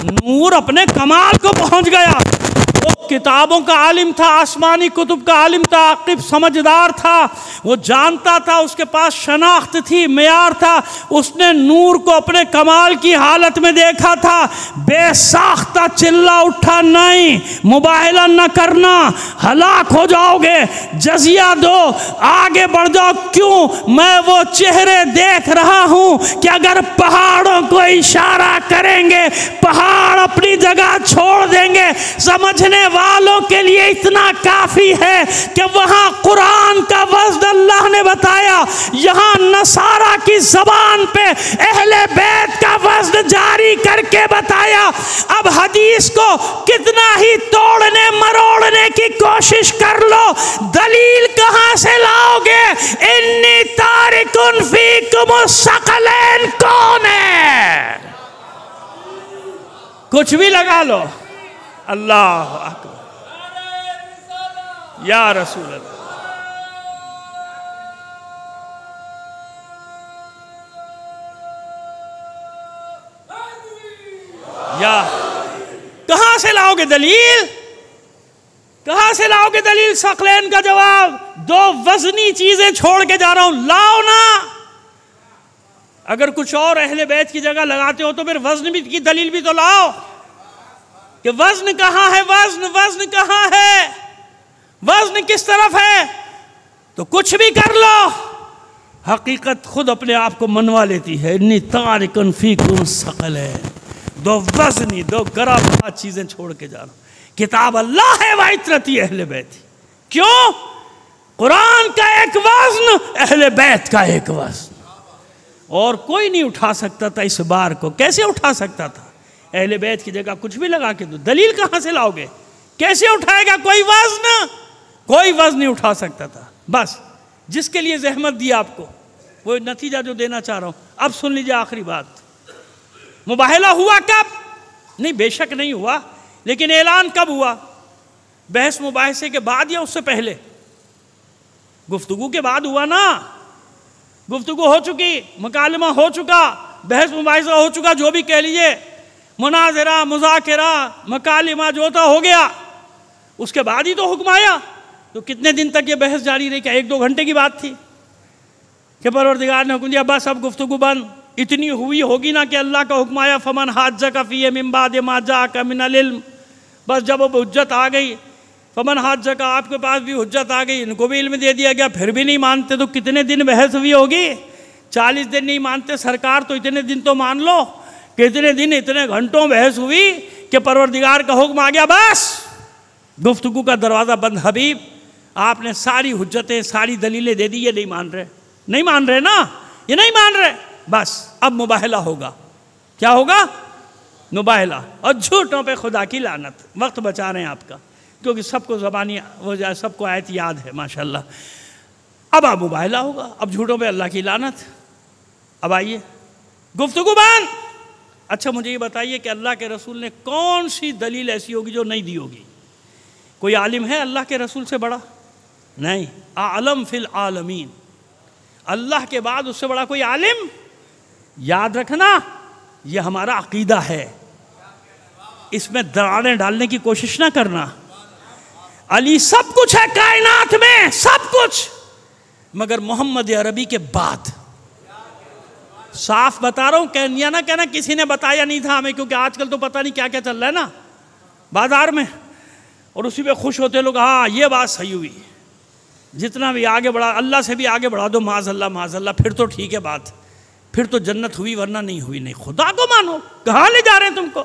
नूर अपने कमाल को पहुंच गया। वो किताबों का आलिम था, आसमानी कुतुब का आलिम था, आकिब समझदार था, वो जानता था, उसके पास शनाख्त थी, मेयार था। उसने नूर को अपने कमाल की हालत में देखा था। बेसाख्ता चिल्ला उठा, नहीं, मुबाहला न करना, हलाक हो जाओगे, जजिया दो, आगे बढ़ जाओ। क्यों? मैं वो चेहरे देख रहा हूं कि अगर पहाड़ों को इशारा करेंगे, पहाड़ अपनी जगह छोड़ देंगे। समझने वालों के लिए इतना काफी है कि वहां कुरान का वज़न अल्लाह ने बताया, यहां नसारा की जबान पे अहले बैत का वज़न जारी करके बताया। अब हदीस को कितना ही तोड़ने मरोड़ने की कोशिश कर लो, दलील कहां से लाओगे? इन्नी तारिकुन फीकुमुस सकलैन कौन है? कुछ भी लगा लो। अल्लाह अकबर, या रसूल अल्लाह। या कहां से लाओगे दलील? कहां से लाओगे दलील? सकलैन का जवाब, दो वजनी चीजें छोड़ के जा रहा हूं, लाओ ना। अगर कुछ और अहले बैत की जगह लगाते हो तो फिर वजन भी की दलील भी तो लाओ कि वजन कहां है, वजन कहां है, वजन किस तरफ है। तो कुछ भी कर लो, हकीकत खुद अपने आप को मनवा लेती है। इन्नी तारिकुन फीकुम सकलैन, दो वजनी, दो गराबा चीजें छोड़ के जा रहा हूं। किताब अल्लाह है, वाइत्रती अहले बैत। क्यों? कुरान का एक वजन, अहले बैत का एक वजन, और कोई नहीं उठा सकता था इस बार को। कैसे उठा सकता था? अहले बैत की जगह कुछ भी लगा के दो, दलील कहां से लाओगे? कैसे उठाएगा कोई वजन? कोई वजन नहीं उठा सकता था। बस जिसके लिए जहमत दी आपको, वो नतीजा जो देना चाह रहा हूं। अब सुन लीजिए आखिरी बात। मुबाहला हुआ कब? नहीं, बेशक नहीं हुआ, लेकिन ऐलान कब हुआ? बहस मुबाहसे के बाद या उससे पहले? गुफ्तगू के बाद हुआ ना। गुफ्तगू हो चुकी, मुकालमा हो चुका, बहस मुबाहसा हो चुका, जो भी कह लीजिए, मुनाजरा, मुज़ाकिरा, मकालिमा जो था हो गया। उसके बाद ही तो हुक्म आया। तो कितने दिन तक ये बहस जारी रही? क्या 1-2 घंटे की बात थी? कि परवरदिगार ने हुक्म दिया बस अब गुफ्तगू बंद, इतनी हुई होगी ना कि अल्लाह का हुक्म आया फमन हाज्जका फीहि मिन बाद मा जाअका मिनल इल्म, बस जब अब हुज्जत आ गई, फमन हाज्जका आपके पास भी हुज्जत आ गई, इनको भी इल्म दे दिया गया, फिर भी नहीं मानते तो कितने दिन बहस हुई होगी? 40 दिन नहीं मानते सरकार तो इतने दिन तो मान लो, कितने दिन इतने घंटों बहस हुई कि परवरदिगार का हुक्म आ गया, बस गुफ्तगू का दरवाज़ा बंद। हबीब आपने सारी हुज्जतें सारी दलीलें दे दी, ये नहीं मान रहे, नहीं मान रहे ना, ये नहीं मान रहे, बस अब मुबाहला होगा। क्या होगा? मुबाहला। और झूठों पे खुदा की लानत। वक्त बचा रहे हैं आपका, क्योंकि सबको ज़बानी हो जाए, सबको आयत याद है माशाल्लाह। अब मुबाहला होगा, अब झूठों पे अल्लाह की लानत। अब आइए गुफ्तगू बंद। अच्छा मुझे ये बताइए कि अल्लाह के रसूल ने कौन सी दलील ऐसी होगी जो नहीं दी होगी? कोई आलिम है अल्लाह के रसूल से बड़ा? नहीं। आलम फिल आलमीन, अल्लाह के बाद उससे बड़ा कोई आलिम? याद रखना, ये हमारा अकीदा है, इसमें दरारें डालने की कोशिश ना करना। अली सब कुछ है कायनात में, सब कुछ, मगर मोहम्मद अरबी के बाद। साफ बता रहा हूं, कहना ना कहना किसी ने बताया नहीं था हमें, क्योंकि आजकल तो पता नहीं क्या क्या चल रहा है ना बाजार में, और उसी पे खुश होते लोग। हाँ ये बात सही हुई, जितना भी आगे बढ़ा, अल्लाह से भी आगे बढ़ा दो, माज़अल्लाह माज़अल्लाह, फिर तो ठीक है बात, फिर तो जन्नत हुई, वरना नहीं हुई। नहीं, खुदा को मानो। कहाँ ले जा रहे हैं तुमको?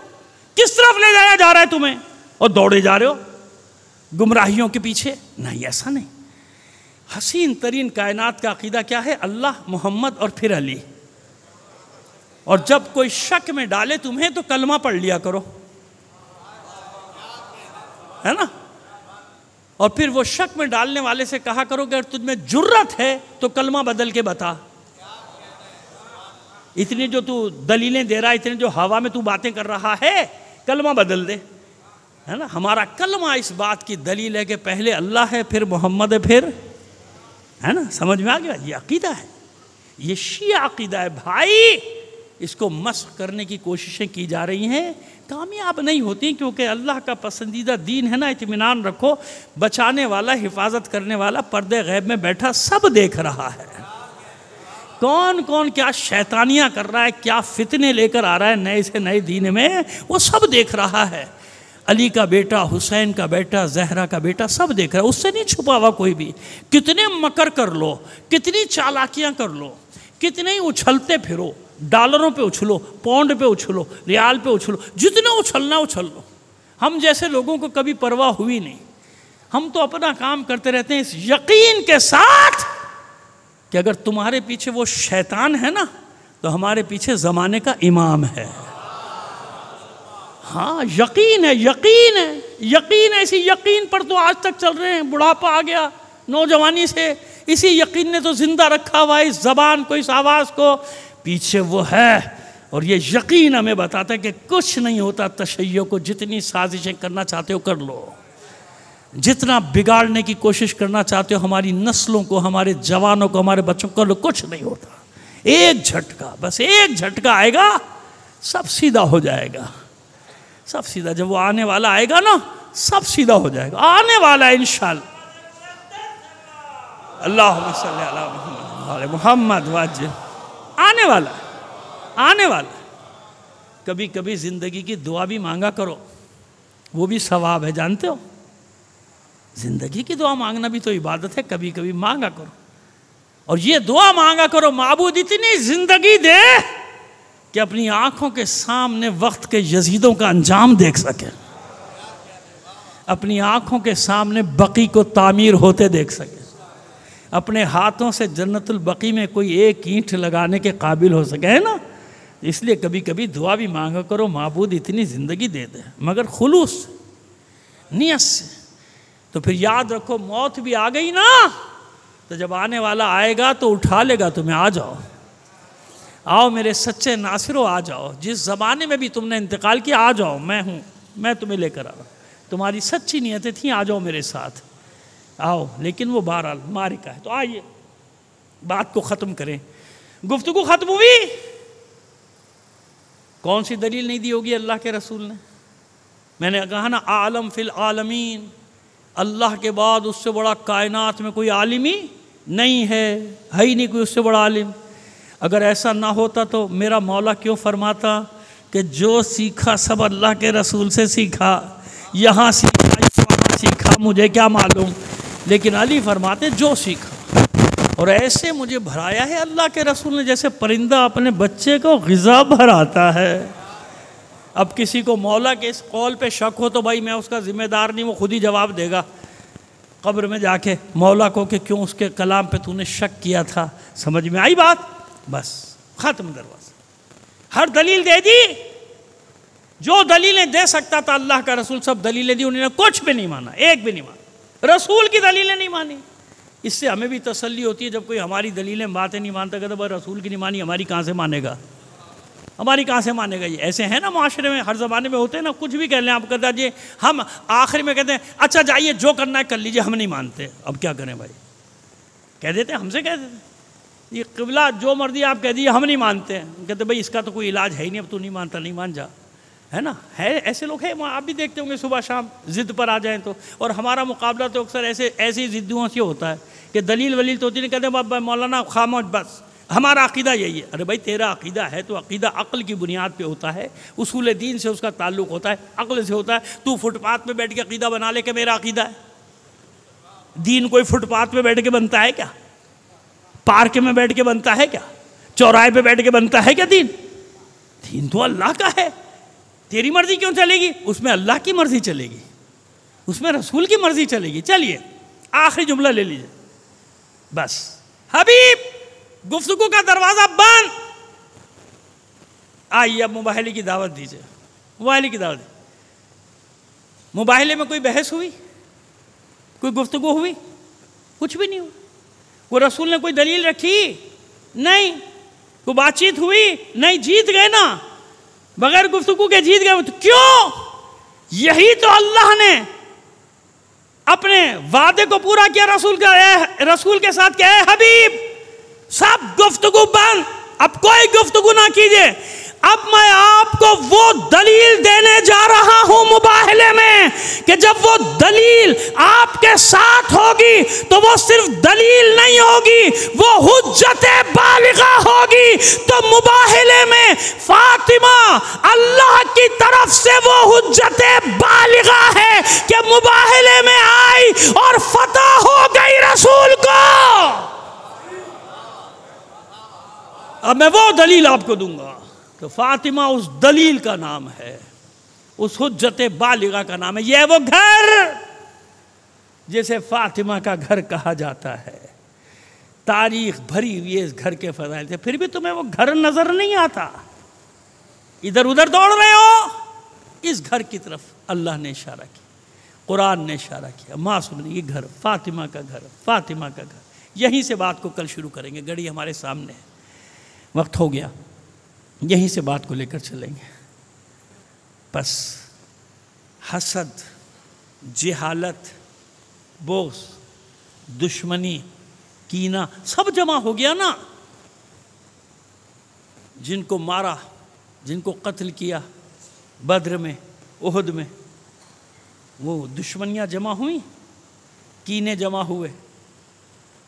किस तरफ ले जाया जा रहा है तुम्हें? और दौड़े जा रहे हो गुमराहियों के पीछे? नहीं, ऐसा नहीं। हसीन तरीन कायनात का अकीदा क्या है? अल्लाह, मोहम्मद और फिर अली। और जब कोई शक में डाले तुम्हें तो कलमा पढ़ लिया करो, है ना। और फिर वो शक में डालने वाले से कहा करो कि अगर तुझमें जुर्रत है तो कलमा बदल के बता। इतनी जो तू दलीलें दे रहा है, इतने जो हवा में तू बातें कर रहा है, कलमा बदल दे, है ना। हमारा कलमा इस बात की दलील है कि पहले अल्लाह है, फिर मोहम्मद है, फिर, है ना। समझ में आ गया? ये अकीदा है, ये शिया अकीदा है भाई। इसको मस्ख करने की कोशिशें की जा रही हैं, कामयाब नहीं होती, क्योंकि अल्लाह का पसंदीदा दीन है ना। इत्मीनान रखो, बचाने वाला, हिफाजत करने वाला पर्दे गैब में बैठा सब देख रहा है। कौन कौन क्या शैतानियाँ कर रहा है, क्या फितने लेकर आ रहा है नए से नए दीन में, वो सब देख रहा है। अली का बेटा, हुसैन का बेटा, जहरा का बेटा, सब देख रहा है, उससे नहीं छुपा हुआ कोई भी। कितने मकर कर लो, कितनी चालाकियाँ कर लो, कितने ही उछलते फिरो, डॉलरों पे उछलो, पौंड पे उछलो, रियाल पे उछलो, जितने उछलना उछल लो। हम जैसे लोगों को कभी परवाह हुई नहीं, हम तो अपना काम करते रहते हैं इस यकीन के साथ कि अगर तुम्हारे पीछे वो शैतान है ना, तो हमारे पीछे ज़माने का इमाम है। हाँ, यकीन है, यकीन है, यकीन है। इसी यकीन पर तो आज तक चल रहे हैं। बुढ़ापा आ गया, नौजवानी से इसी यकीन ने तो जिंदा रखा हुआ है इस ज़बान को, इस आवाज़ को। पीछे वो है, और ये यकीन हमें बताता है कि कुछ नहीं होता तशय्यो को। जितनी साजिशें करना चाहते हो कर लो, जितना बिगाड़ने की कोशिश करना चाहते हो हमारी नस्लों को, हमारे जवानों को, हमारे बच्चों को, कर लो, कुछ नहीं होता। एक झटका, बस एक झटका आएगा, सब सीधा हो जाएगा, सब सीधा। जब वो आने वाला आएगा ना, सब सीधा हो जाएगा। आने वाला है इंशाअल्लाह। अल्लाहुम्मा सल्ली अला मुहम्मद वाजिल। आने वाला, आने वाला। कभी कभी ज़िंदगी की दुआ भी मांगा करो, वो भी सवाब है, जानते हो। ज़िंदगी की दुआ मांगना भी तो इबादत है, कभी कभी मांगा करो। और ये दुआ मांगा करो, माबूद इतनी ज़िंदगी दे कि अपनी आँखों के सामने वक्त के यजीदों का अंजाम देख सके, अपनी आँखों के सामने बकी को तामीर होते देख सके, अपने हाथों से जन्नतुल बकी में कोई एक ईंट लगाने के काबिल हो सके, है ना। इसलिए कभी कभी दुआ भी मांगा करो, माबूद इतनी ज़िंदगी दे दे, मगर खुलूस नियत से। तो फिर याद रखो, मौत भी आ गई ना, तो जब आने वाला आएगा तो उठा लेगा तुम्हें। आ जाओ, आओ मेरे सच्चे नासिरो, आ जाओ। जिस ज़माने में भी तुमने इंतकाल किया, आ जाओ, मैं हूँ, मैं तुम्हें लेकर आ रहा हूँ। तुम्हारी सच्ची नीयतें थी, आ जाओ मेरे साथ, आओ। लेकिन वो बहरहाल मारिका है। तो आइए बात को ख़त्म करें। गुफ्तगू ख़त्म हुई। कौन सी दलील नहीं दी होगी अल्लाह के रसूल ने? मैंने कहा ना, आलम फिल आलमीन, अल्लाह के बाद उससे बड़ा कायनात में कोई आलिमी नहीं है ही नहीं कोई उससे बड़ा आलिम। अगर ऐसा ना होता तो मेरा मौला क्यों फरमाता कि जो सीखा सब अल्लाह के रसूल से सीखा, यहाँ सीखा वहाँ सीखा मुझे क्या मालूम, लेकिन अली फरमाते जो सीखा। और ऐसे मुझे भराया है अल्लाह के रसूल ने जैसे परिंदा अपने बच्चे को ग़िज़ा भराता है। अब किसी को मौला के इस कौल पे शक हो तो भाई मैं उसका ज़िम्मेदार नहीं, वो खुद ही जवाब देगा कब्र में जाके मौला को कि क्यों उसके कलाम पे तूने शक किया था। समझ में आई बात? बस ख़त्म दरवाज़ा। हर दलील दे दी, जो दलीलें दे सकता था अल्लाह का रसूल सब दलीलें दी, उन्होंने कुछ भी नहीं माना, एक भी नहीं माना, रसूल की दलीलें नहीं मानी। इससे हमें भी तसल्ली होती है जब कोई हमारी दलीलें बातें नहीं मानता, कहता भाई रसूल की नहीं मानी, हमारी कहाँ से मानेगा, हमारी कहाँ से मानेगा। ये ऐसे है ना माशरे में, हर ज़माने में होते हैं ना, कुछ भी कह लें आप, कहता जी हम आखिर में कहते हैं अच्छा जाइए जो करना है कर लीजिए, हम नहीं मानते, अब क्या करें भाई, कह देते हमसे कह देते ये क़िबला जो मर्जी आप कह दीजिए हम नहीं मानते हैं, कहते भाई इसका तो कोई इलाज है ही नहीं, अब तू नहीं मानता नहीं मान जा, है ना। है ऐसे लोग हैं, आप भी देखते होंगे सुबह शाम ज़िद पर आ जाएं तो। और हमारा मुकाबला तो अक्सर ऐसी ज़िद्दुओं से होता है कि दलील वलील तो होती नहीं, कहते बाबा मौलाना खामोश बस हमारा अक़ीदा यही है। अरे भाई तेरा अक़ीदा है तो अक़ीदा अक़ल की बुनियाद पे होता है, उसूल दीन से उसका ताल्लुक़ होता है, अक़ल से होता है। तू फुटपाथ पे बैठ के अक़ीदा बना ले कि मेरा अक़ीदा है। दीन कोई फुटपाथ पे बैठ के बनता है क्या? पार्क में बैठ के बनता है क्या? चौराहे पे बैठ के बनता है क्या? दीन तो अल्लाह का है। तेरी मर्जी क्यों चलेगी? उसमें अल्लाह की मर्जी चलेगी, उसमें रसूल की मर्जी चलेगी। चलिए आखिरी जुमला ले लीजिए बस। हबीब गुफ्तगू का दरवाज़ा बंद। आइए अब मुबाहले की दावत दीजिए, मुबाहले की दावत। मुबाहले में कोई बहस हुई, कोई गुफ्तगू हुई? कुछ भी नहीं हुआ। वो रसूल ने कोई दलील रखी? नहीं। कोई बातचीत हुई? नहीं। जीत गए ना, बगैर गुफ्तगू के जीत गए। तो क्यों? यही तो अल्लाह ने अपने वादे को पूरा किया रसूल के साथ। क्या है? हबीब सब गुफ्तगू बंद, अब कोई गुफ्तगू ना कीजिए। अब मैं आपको वो दलील देने जा रहा हूं मुबाहले में कि जब वो दलील आपके साथ होगी तो वो सिर्फ दलील नहीं होगी, वो हुज्जत बालिगा होगी। तो मुबाहले में फातिमा अल्लाह की तरफ से वो हुज्जत बालिगा है कि मुबाहले में आई और फतह हो गई रसूल को। अब मैं वो दलील आपको दूंगा। तो फातिमा उस दलील का नाम है, उस हुज्जत बालिगा का नाम है। यह वो घर जिसे फातिमा का घर कहा जाता है। तारीख भरी हुई है इस घर के फज़ाइल से, फिर भी तुम्हें वो घर नजर नहीं आता, इधर उधर दौड़ रहे हो। इस घर की तरफ अल्लाह ने इशारा किया, कुरान ने इशारा किया। मासूम ने, ये घर फातिमा का घर, फातिमा का घर। यहीं से बात को कल शुरू करेंगे, घड़ी हमारे सामने है, वक्त हो गया, यहीं से बात को लेकर चलेंगे। बस हसद, जहालत, बोस, दुश्मनी, कीना सब जमा हो गया ना। जिनको मारा, जिनको कत्ल किया बद्र में, उहद में, वो दुश्मनियाँ जमा हुई, कीने जमा हुए,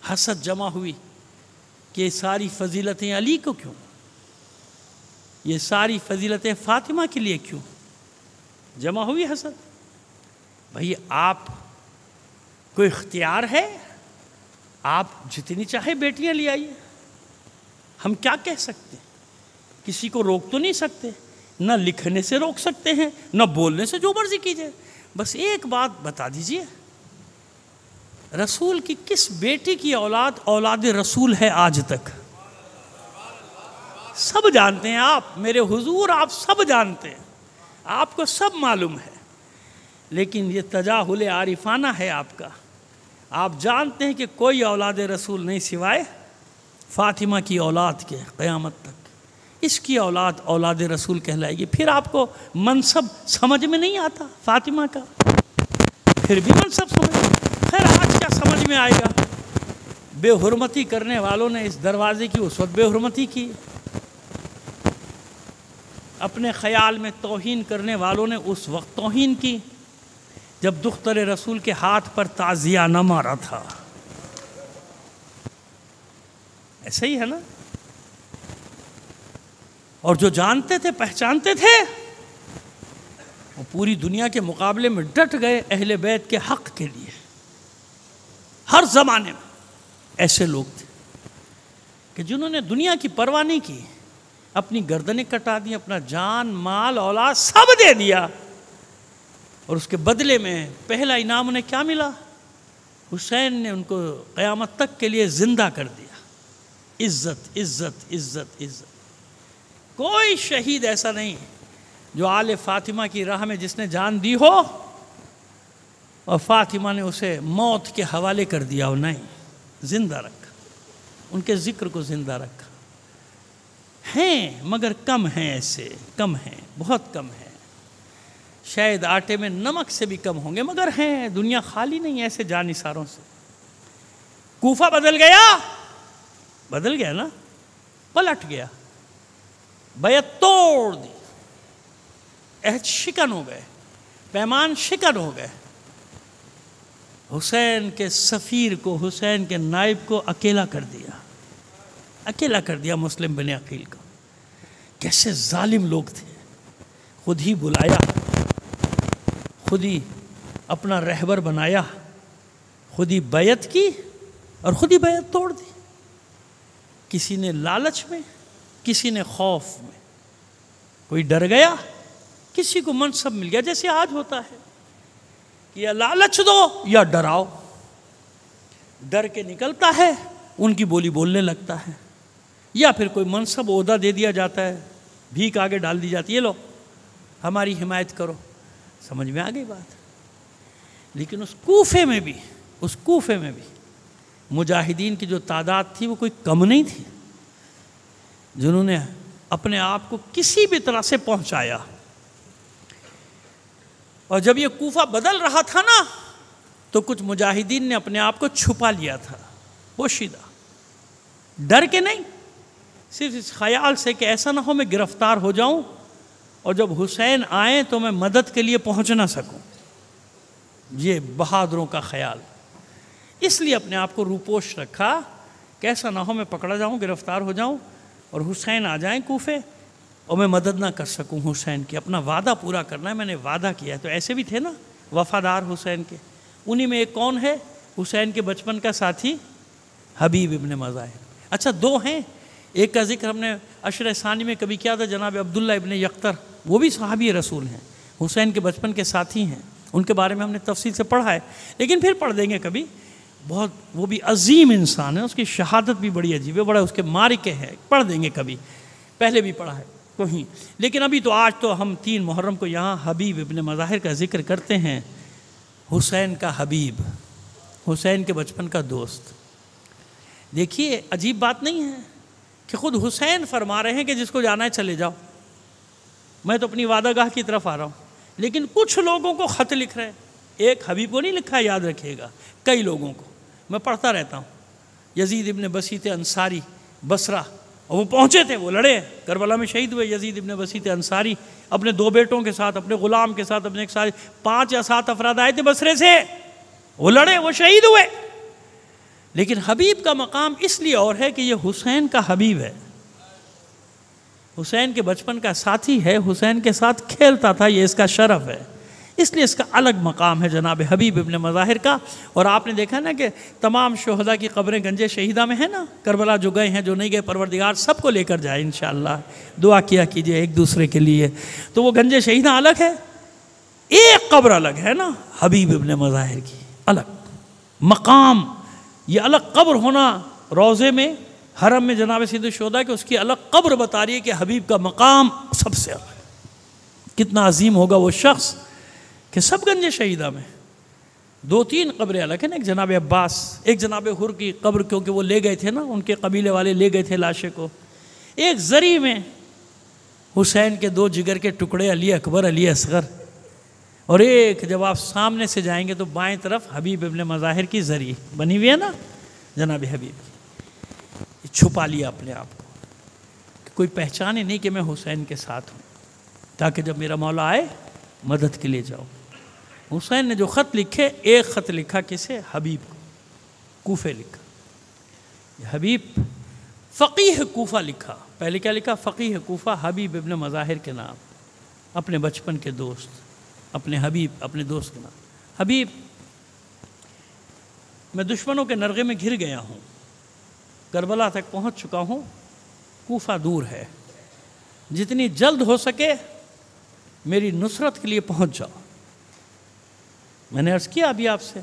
हसद जमा हुई कि सारी फजीलतें अली को क्यों, ये सारी फजीलतें फातिमा के लिए क्यों जमा हुई हसद। भाई आप कोई इख्तियार है, आप जितनी चाहे बेटियां ले आइए, हम क्या कह सकते हैं? किसी को रोक तो नहीं सकते, ना लिखने से रोक सकते हैं, ना बोलने से, जो मर्जी कीजिए। बस एक बात बता दीजिए, रसूल की किस बेटी की औलाद औलाद रसूल है आज तक? सब जानते हैं आप, मेरे हुजूर, आप सब जानते हैं, आपको सब मालूम है। लेकिन ये तजाहुल आरिफाना है आपका। आप जानते हैं कि कोई औलाद रसूल नहीं सिवाय फातिमा की औलाद के, क़यामत तक इसकी औलाद औलाद रसूल कहलाएगी। फिर आपको मनसब समझ में नहीं आता फातिमा का, फिर भी मनसब समझ, खैर आज क्या समझ में आएगा। बेहुरमती करने वालों ने इस दरवाजे की उस वक्त बेहुरमती की, अपने ख्याल में तौहीन करने वालों ने उस वक्त तौहीन की जब दुख्तर रसूल के हाथ पर ताज़िया न मारा था। ऐसे ही है ना। और जो जानते थे, पहचानते थे, वो पूरी दुनिया के मुकाबले में डट गए अहले बैत के हक के लिए। हर जमाने में ऐसे लोग थे कि जिन्होंने दुनिया की परवाह नहीं की, अपनी गर्दनें कटा दी, अपना जान माल औलाद सब दे दिया, और उसके बदले में पहला इनाम उन्हें क्या मिला? हुसैन ने उनको क़यामत तक के लिए जिंदा कर दिया। इज्जत इज्जत इज्जत इज्जत। कोई शहीद ऐसा नहीं जो आले फातिमा की राह में जिसने जान दी हो और फातिमा ने उसे मौत के हवाले कर दिया हो, नहीं, जिंदा रखा, उनके जिक्र को जिंदा रखा। हैं मगर कम हैं, ऐसे कम हैं, बहुत कम हैं। शायद आटे में नमक से भी कम होंगे, मगर हैं। दुनिया खाली नहीं है ऐसे जानिसारों से। कूफा बदल गया, बदल गया ना, पलट गया, बैत तोड़ दी, अहद शिकन हो गए, पैमान शिकन हो गए। हुसैन के सफ़ीर को, हुसैन के नाइब को अकेला कर दिया, अकेला कर दिया मुस्लिम बने अकील को। कैसे जालिम लोग थे। खुद ही बुलाया, खुद ही अपना रहबर बनाया, खुद ही बैत की और खुद ही बैत तोड़ दी। किसी ने लालच में, किसी ने खौफ में। कोई डर गया, किसी को मनसब मिल गया, जैसे आज होता है कि या लालच दो या डराओ। डर के निकलता है, उनकी बोली बोलने लगता है, या फिर कोई मनसब ओहदा दे दिया जाता है, भीख आगे डाल दी जाती है, लो हमारी हिमायत करो। समझ में आ गई बात। लेकिन उस कूफे में भी, उस कूफे में भी मुजाहिदीन की जो तादाद थी वो कोई कम नहीं थी, जिन्होंने अपने आप को किसी भी तरह से पहुंचाया। और जब ये कूफा बदल रहा था ना, तो कुछ मुजाहिदीन ने अपने आप को छुपा लिया था, पोशीदा, डर के नहीं, सिर्फ इस ख्याल से कि ऐसा ना हो मैं गिरफ्तार हो जाऊं और जब हुसैन आए तो मैं मदद के लिए पहुंच ना सकूं। ये बहादुरों का ख्याल। इसलिए अपने आप को रूपोश रखा कि ऐसा ना हो मैं पकड़ा जाऊं, गिरफ्तार हो जाऊं और हुसैन आ जाएं कूफे और मैं मदद ना कर सकूं हुसैन की। अपना वादा पूरा करना है, मैंने वादा किया है। तो ऐसे भी थे ना वफादार हुसैन के। उन्हीं में एक कौन है? हुसैन के बचपन का साथी हबीब इब्न मज़ाहिर। अच्छा, दो हैं। एक का जिक्र हमने अशर सानी में कभी किया था, जनाब अब्दुल्ला इब्न यख्तर, वो भी सहाबी रसूल हैं, हुसैन के बचपन के साथी हैं। उनके बारे में हमने तफसील से पढ़ा है, लेकिन फिर पढ़ देंगे कभी। बहुत वो भी अजीम इंसान है, उसकी शहादत भी बड़ी अजीब है, बड़ा उसके मारिके हैं, पढ़ देंगे कभी, पहले भी पढ़ा है कहीं। लेकिन अभी तो आज तो हम 3 मुहर्रम को यहाँ हबीब इब्न मज़ाहिर का जिक्र करते हैं। हुसैन का हबीब, हुसैन के बचपन का दोस्त। देखिए अजीब बात नहीं है कि खुद हुसैन फरमा रहे हैं कि जिसको जाना है चले जाओ, मैं तो अपनी वादागाह की तरफ आ रहा हूँ। लेकिन कुछ लोगों को ख़त लिख रहे हैं, एक हबीब को नहीं लिखा, याद रखिएगा, कई लोगों को। मैं पढ़ता रहता हूँ। यजीद इब्न बसीत अंसारी बसरा, और वो पहुँचे थे, वो लड़े, करबला में शहीद हुए। यजीद इब्न बसीत अंसारी अपने 2 बेटों के साथ, अपने ग़ुलाम के साथ, अपने एक साथ 5 या 7 अफराद आए थे बसरे से, वो लड़े, वो शहीद हुए। लेकिन हबीब का मकाम इसलिए और है कि ये हुसैन का हबीब है, हुसैन के बचपन का साथी है, हुसैन के साथ खेलता था, ये इसका शरफ है, इसलिए इसका अलग मकाम है जनाब हबीब इब्न मज़ाहिर का। और आपने देखा ना कि तमाम शोहदा की कब्रें गंजे शहीदा में है ना, करबला जो गए हैं, जो नहीं गए, परवरदिगार सबको लेकर जाए इंशाअल्लाह। दुआ किया कीजिए एक दूसरे के लिए। तो वो गंजे शहीदा अलग है, एक कब्र अलग है ना हबीब इब्न मज़ाहिर की, अलग मकाम। ये अलग कब्र होना रोज़े में, हरम में जनाब सैयद शोहदा के, उसकी अलग कब्र बता रही है कि हबीब का मकाम सबसे अलग। कितना अजीम होगा वो शख्स कि सब गंजे शहीदा में 2-3 कब्रें अलग है ना। एक जनाब अब्बास, एक जनाब हुर की कब्र, क्योंकि वो ले गए थे ना, उनके कबीले वाले ले गए थे लाशे को। एक जरी में हुसैन के 2 जिगर के टुकड़े, अली अकबर, अली असगर। और एक जब आप सामने से जाएंगे तो बाएं तरफ हबीब इब्न मज़ाहिर की जरी बनी हुई है ना, जनाब हबीब की। छुपा लिया अपने आप को कि कोई पहचाने नहीं कि मैं हुसैन के साथ हूँ, ताकि जब मेरा मौला आए मदद के लिए जाओ। हुसैन ने जो ख़त लिखे, एक ख़त लिखा किसे? हबीब को, कूफे लिखा। हबीब फ़क़ीह कूफ़ा लिखा। पहले क्या लिखा? फ़क़ीह कूफ़ा हबीब इब्न मज़ाहिर के नाम, अपने बचपन के दोस्त, अपने हबीब, अपने दोस्त के नाम। हबीब, मैं दुश्मनों के नरगे में घिर गया हूँ, करबला तक पहुँच चुका हूँ, कूफ़ा दूर है, जितनी जल्द हो सके मेरी नुसरत के लिए पहुँच जाओ। मैंने अर्ज़ किया अभी आपसे,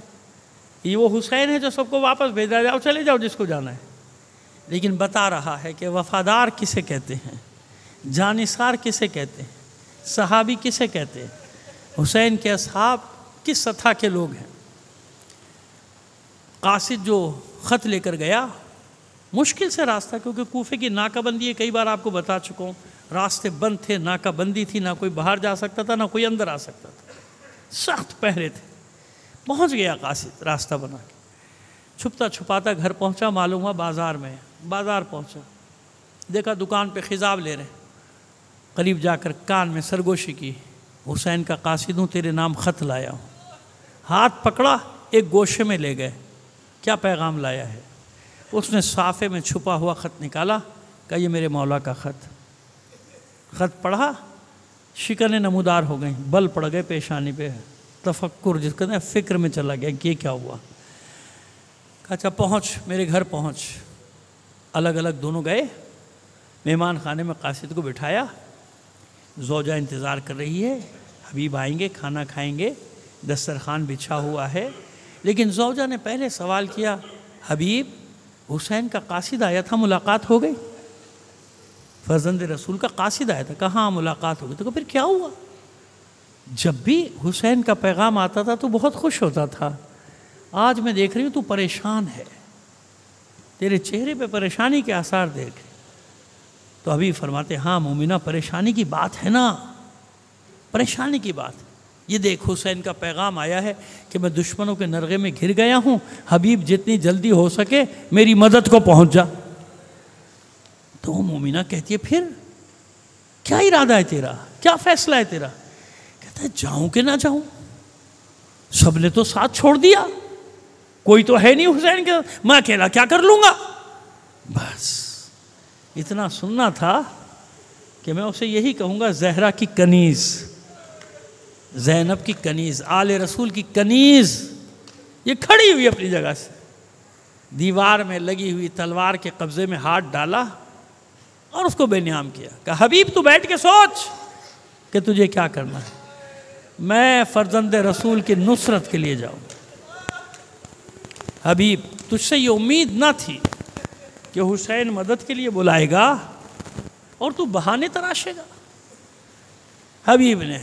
ये वो हुसैन है जो सबको वापस भेजा, जाओ चले जाओ जिसको जाना है। लेकिन बता रहा है कि वफ़ादार किसे कहते हैं, जानिसार किसे कहते हैं, सहाबी किसे कहते हैं, हुसैन के असहाब किस सतह के लोग हैं। कासिद जो ख़त लेकर गया, मुश्किल से रास्ता, क्योंकि कूफे की नाकाबंदी है, कई बार आपको बता चुका हूँ, रास्ते बंद थे, नाकाबंदी थी, ना कोई बाहर जा सकता था ना कोई अंदर आ सकता था, सख्त पहरे थे। पहुँच गया कासिद रास्ता बना के, छुपता छुपाता घर पहुँचा, मालूम हुआ बाज़ार में है। बाज़ार पहुँचा, देखा दुकान पे खिजाब ले रहे, करीब जाकर कान में सरगोशी की, हुसैन का कासिद हूँ, तेरे नाम ख़त लाया हूँ। हाथ पकड़ा, एक गोशे में ले गए, क्या पैगाम लाया है? उसने साफ़े में छुपा हुआ ख़त निकाला, कहा ये मेरे मौला का ख़त। ख़त पढ़ा, शिकनें नमूदार हो गई, बल पड़ गए पेशानी पे, तफक्कुर जिसका ना फ़िक्र में चला गया कि ये क्या हुआ। कहा अच्छा पहुँच, मेरे घर पहुँच। अलग अलग दोनों गए, मेहमान खाने में कासिद को बिठाया, ज़ौजा इंतज़ार कर रही है, हबीब आएंगे, खाना खाएंगे, दस्तरखान बिछा हुआ है। लेकिन ज़ौजा ने पहले सवाल किया, हबीब हुसैन का कासिद आया था, मुलाकात हो गई? फर्जंद रसूल का कासिद आया था, कहाँ मुलाकात हो गई? तो फिर क्या हुआ? जब भी हुसैन का पैगाम आता था तो बहुत खुश होता था, आज मैं देख रही हूँ तू परेशान है, तेरे चेहरे पे परेशानी के आसार देख। तो अभी फरमाते, हाँ मोमिना परेशानी की बात है ना, परेशानी की बात। ये देख हुसैन का पैगाम आया है कि मैं दुश्मनों के नरगे में घिर गया हूँ, हबीब जितनी जल्दी हो सके मेरी मदद को पहुँच जा। तो मोमिना कहती है फिर क्या इरादा है तेरा, क्या फैसला है तेरा? कहता है जाऊँ कि ना जाऊँ, सबने तो साथ छोड़ दिया, कोई तो है नहीं हुसैन के, मैं अकेला क्या कर लूँगा। बस इतना सुनना था कि मैं उसे यही कहूँगा, ज़हरा की कनीज़, ज़ैनब की कनीज़, आले रसूल की कनीज़, ये खड़ी हुई अपनी जगह से, दीवार में लगी हुई तलवार के कब्ज़े में हाथ डाला और उसको बेनियाम किया। कहा हबीब तू बैठ के सोच कि तुझे क्या करना है, मैं फर्जंद रसूल की नुसरत के लिए जाऊँ। हबीब तुझसे ये उम्मीद ना थी कि हुसैन मदद के लिए बुलाएगा और तू बहाने तराशेगा। हबीब ने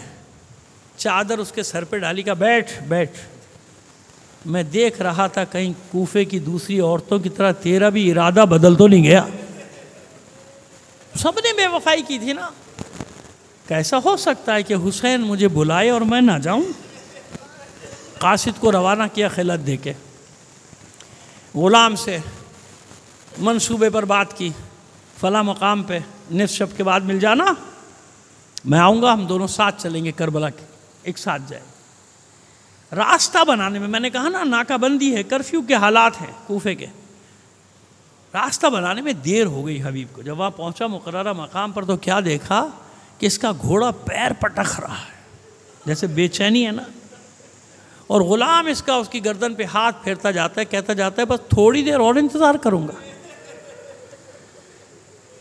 चादर उसके सर पे डाली, का बैठ बैठ, मैं देख रहा था कहीं कूफे की दूसरी औरतों की तरह तेरा भी इरादा बदल तो नहीं गया। सबने बेवफाई की थी ना, कैसा हो सकता है कि हुसैन मुझे बुलाए और मैं ना जाऊं। कासिद को रवाना किया खिलत दे के, गुलाम से मंसूबे पर बात की, फला मकाम पे निस्फ शब के बाद मिल जाना, मैं आऊँगा, हम दोनों साथ चलेंगे करबला के, एक साथ जाए। रास्ता बनाने में, मैंने कहा ना नाकाबंदी है, कर्फ्यू के हालात हैं कूफे के, रास्ता बनाने में देर हो गई हबीब को। जब वहाँ पहुँचा मुकर्ररा मकाम पर तो क्या देखा कि इसका घोड़ा पैर पटक रहा है, जैसे बेचैनी है ना, और गुलाम इसका उसकी गर्दन पे हाथ फेरता जाता है, कहता जाता है बस थोड़ी देर और इंतज़ार करूँगा,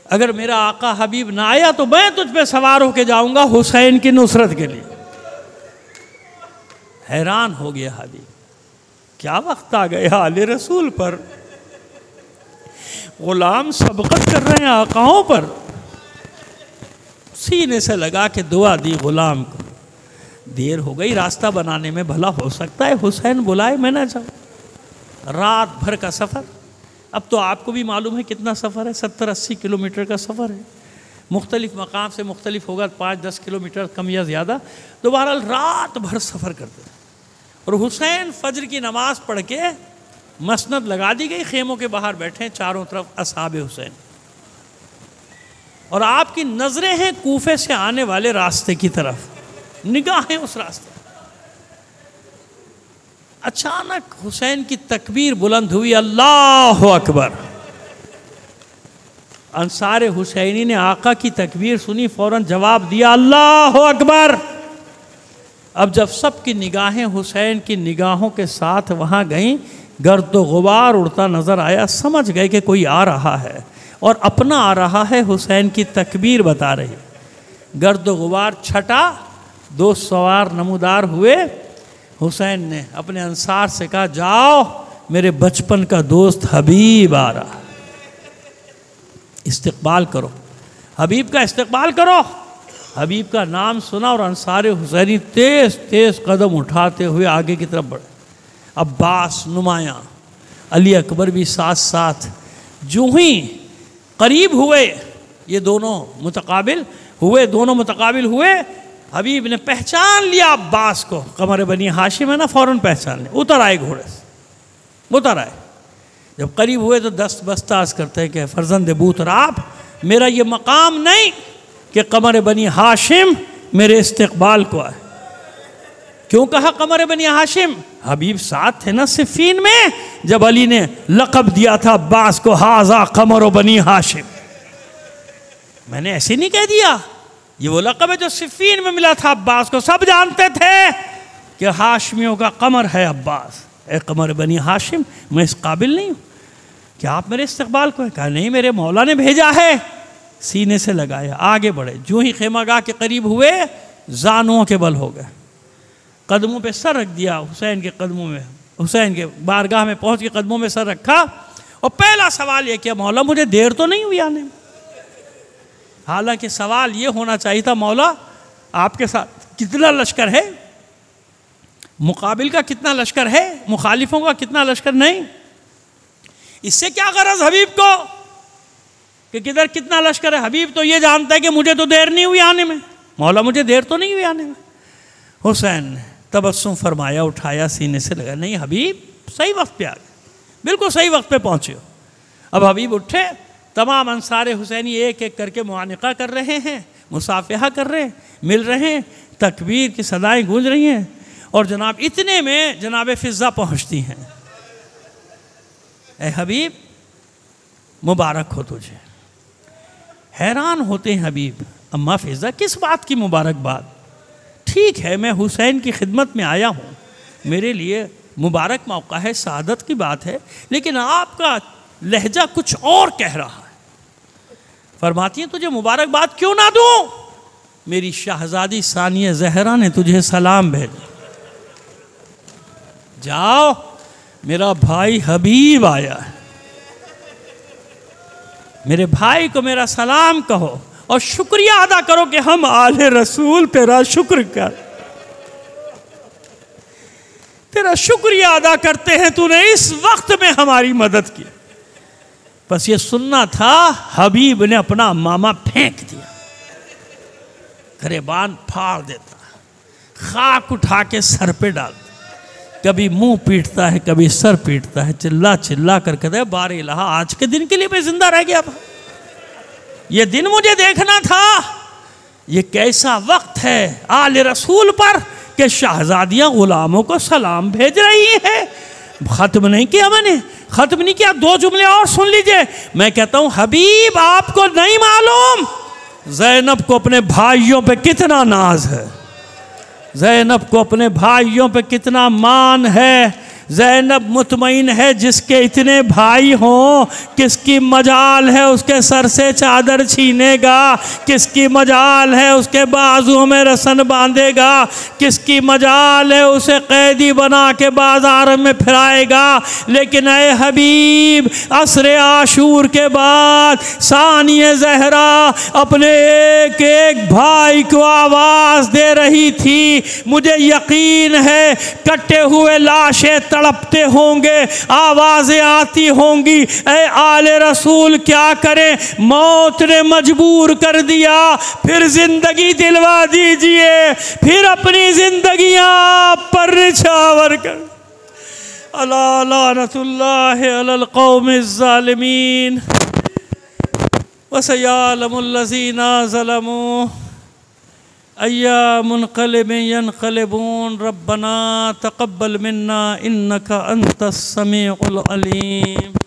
अगर मेरा आका हबीब ना आया तो मैं तुझ पे सवार होके जाऊँगा हुसैन की नुसरत के लिए। हैरान हो गया हबीब, क्या वक्त आ गया आले रसूल पर, गुलाम सबकत कर रहे हैं आकाओं पर। सीने से लगा के दुआ दी गुलाम को, देर हो गई रास्ता बनाने में, भला हो सकता है हुसैन बुलाए मैं ना जाऊँ। रात भर का सफ़र, अब तो आपको भी मालूम है कितना सफ़र है, 70-80 किलोमीटर का सफ़र है, मुख्तलिफ मकाम से मुख्तलिफ होगा, 5-10 किलोमीटर कम या ज़्यादा। तो बहरहाल रात भर सफ़र करते थे। और हुसैन फजर की नमाज़ पढ़ के मसनद लगा दी गई, खेमों के बाहर बैठे चारों तरफ असहाब हुसैन, और आपकी नज़रें हैं कूफे से आने वाले रास्ते की तरफ, निगाहें उस रास्ते। अचानक हुसैन की तकबीर बुलंद हुई, अल्लाह अकबर। अंसार हुसैनी ने आका की तकबीर सुनी, फ़ौरन जवाब दिया अल्लाह अकबर। अब जब सब की निगाहें हुसैन की निगाहों के साथ वहाँ गईं, गर्द गुबार उड़ता नज़र आया, समझ गए कि कोई आ रहा है और अपना आ रहा है, हुसैन की तकबीर बता रही। गर्द गुबार छटा, 2 सवार नमूदार हुए। हुसैन ने अपने अंसार से कहा, जाओ मेरे बचपन का दोस्त हबीब आ रहा, इस्तकबाल करो, हबीब का इस्तकबाल करो। हबीब का नाम सुना और अंसार हुसैनी तेज़ तेज़ कदम उठाते हुए आगे की तरफ बढ़े। अब्बास नुमाया, अली अकबर भी साथ साथ। जो ही करीब हुए ये दोनों मुतकाबिल हुए, हबीब ने पहचान लिया अब्बास को, कमर बनी हाशिम है ना, फ़ौरन पहचान लिया, उतर आए घोड़े से, उतर आए। जब करीब हुए तो दस्त बस्ताज करते हैं कि फर्जंद बूतराब, मेरा ये मकाम नहीं कि कमर बनी हाशिम मेरे इस्तकबाल को आए। क्यों कहा कमर बनी हाशिम? हबीब साथ थे ना सिफ़ीन में, जब अली ने लक़ब दिया था अब्बास को, हाजा कमर बनी हाशिम। मैंने ऐसे नहीं कह दिया, ये वो लक़ब है जो सिफ़ीन में मिला था अब्बास को। सब जानते थे कि हाशमियों का कमर है अब्बास। ए कमर बनी हाशिम, मैं इस काबिल नहीं हूँ कि आप मेरे इस्तकबाल को है? कहा नहीं, मेरे मौला ने भेजा है। सीने से लगाया, आगे बढ़े। जो ही खेमागाह के करीब हुए, जानुओं के बल हो गए, कदमों पे सर रख दिया हुसैन के कदमों में, हुसैन के बारगाह में पहुंच के कदमों में सर रखा और पहला सवाल ये किया, मौला मुझे देर तो नहीं हुई आने में? हालांकि सवाल ये होना चाहिए था, मौला आपके साथ कितना लश्कर है, मुकाबिल का कितना लश्कर है, मुखालिफों का कितना लश्कर नहीं। इससे क्या गरज हबीब को कि किधर कितना लश्कर है? हबीब तो ये जानता है कि मुझे तो देर नहीं हुई आने में, मौला मुझे देर तो नहीं हुई आने में। हुसैन ने तबस्सुम फरमाया, उठाया, सीने से लगा, नहीं हबीब सही वक्त पे आ गए, बिल्कुल सही वक्त पे पहुँचे हो। अब हबीब उठे, तमाम अंसार हुसैनी एक एक करके मुआनिका कर रहे हैं, मुसाफिहा कर रहे हैं, मिल रहे हैं, तकबीर की सदाएँ गूंज रही हैं। और जनाब इतने में जनाब फ़िज़ा पहुँचती हैं, ए हबीब मुबारक हो तुझे। हैरान होते हैं हबीब, अम्मा फ़िज़ा किस बात की मुबारकबाद? ठीक है, मैं हुसैन की खिदमत में आया हूँ, मेरे लिए मुबारक मौका है, सादत की बात है, लेकिन आपका लहजा कुछ और कह रहा है। फरमाती हैं, तुझे मुबारकबाद क्यों ना दूँ? मेरी शहजादी सानिया ज़हरा ने तुझे सलाम भेजा, जाओ मेरा भाई हबीब आया है, मेरे भाई को मेरा सलाम कहो और शुक्रिया अदा करो कि हम आले रसूल तेरा शुक्र कर, तेरा शुक्रिया अदा करते हैं, तूने इस वक्त में हमारी मदद की। बस ये सुनना था, हबीब ने अपना मामा फेंक दिया, गरेबान फाड़ देता, खाक उठा के सर पे डाल, कभी मुंह पीटता है, कभी सर पीटता है, चिल्ला चिल्ला कर कहता है, बार इलाहा, आज के दिन के लिए मैं जिंदा रह गया था, ये दिन मुझे देखना था। ये कैसा वक्त है आले रसूल पर कि शहजादियाँ गुलामों को सलाम भेज रही है। ख़त्म नहीं किया मैंने, ख़त्म नहीं किया, 2 जुमले और सुन लीजिए। मैं कहता हूँ, हबीब आपको नहीं मालूम ज़ैनब को अपने भाइयों पे कितना नाज है, ज़ैनब को अपने भाइयों पे कितना मान है। ज़ैनब मुतमईन है, जिसके इतने भाई हों किसकी मजाल है उसके सर से चादर छीनेगा, किसकी मजाल है उसके बाजुओं में रसन बांधेगा, किसकी मजाल है उसे कैदी बना के बाजार में फिराएगा। लेकिन ए हबीब, असरे आशूर के बाद सानिया ज़हरा अपने एक एक भाई को आवाज़ दे रही थी। मुझे यकीन है कटे हुए लाशें तड़पते होंगे, आवाज़ें आती होंगी, ए आले रसूल क्या करें, मौत ने मजबूर कर दिया, फिर जिंदगी दिलवा दीजिए, फिर अपनी जिंदगी आप पर निछावर कर। अला लानतुल्लाहि अलल कौमिज़ ज़ालिमीन व सयअलमुल लज़ीना ज़लमू अय्या मुनक़लिबिन यनक़लिबून। रब्बना तक़ब्बल मिन्ना इन्नका अंतस समीउल अलीम।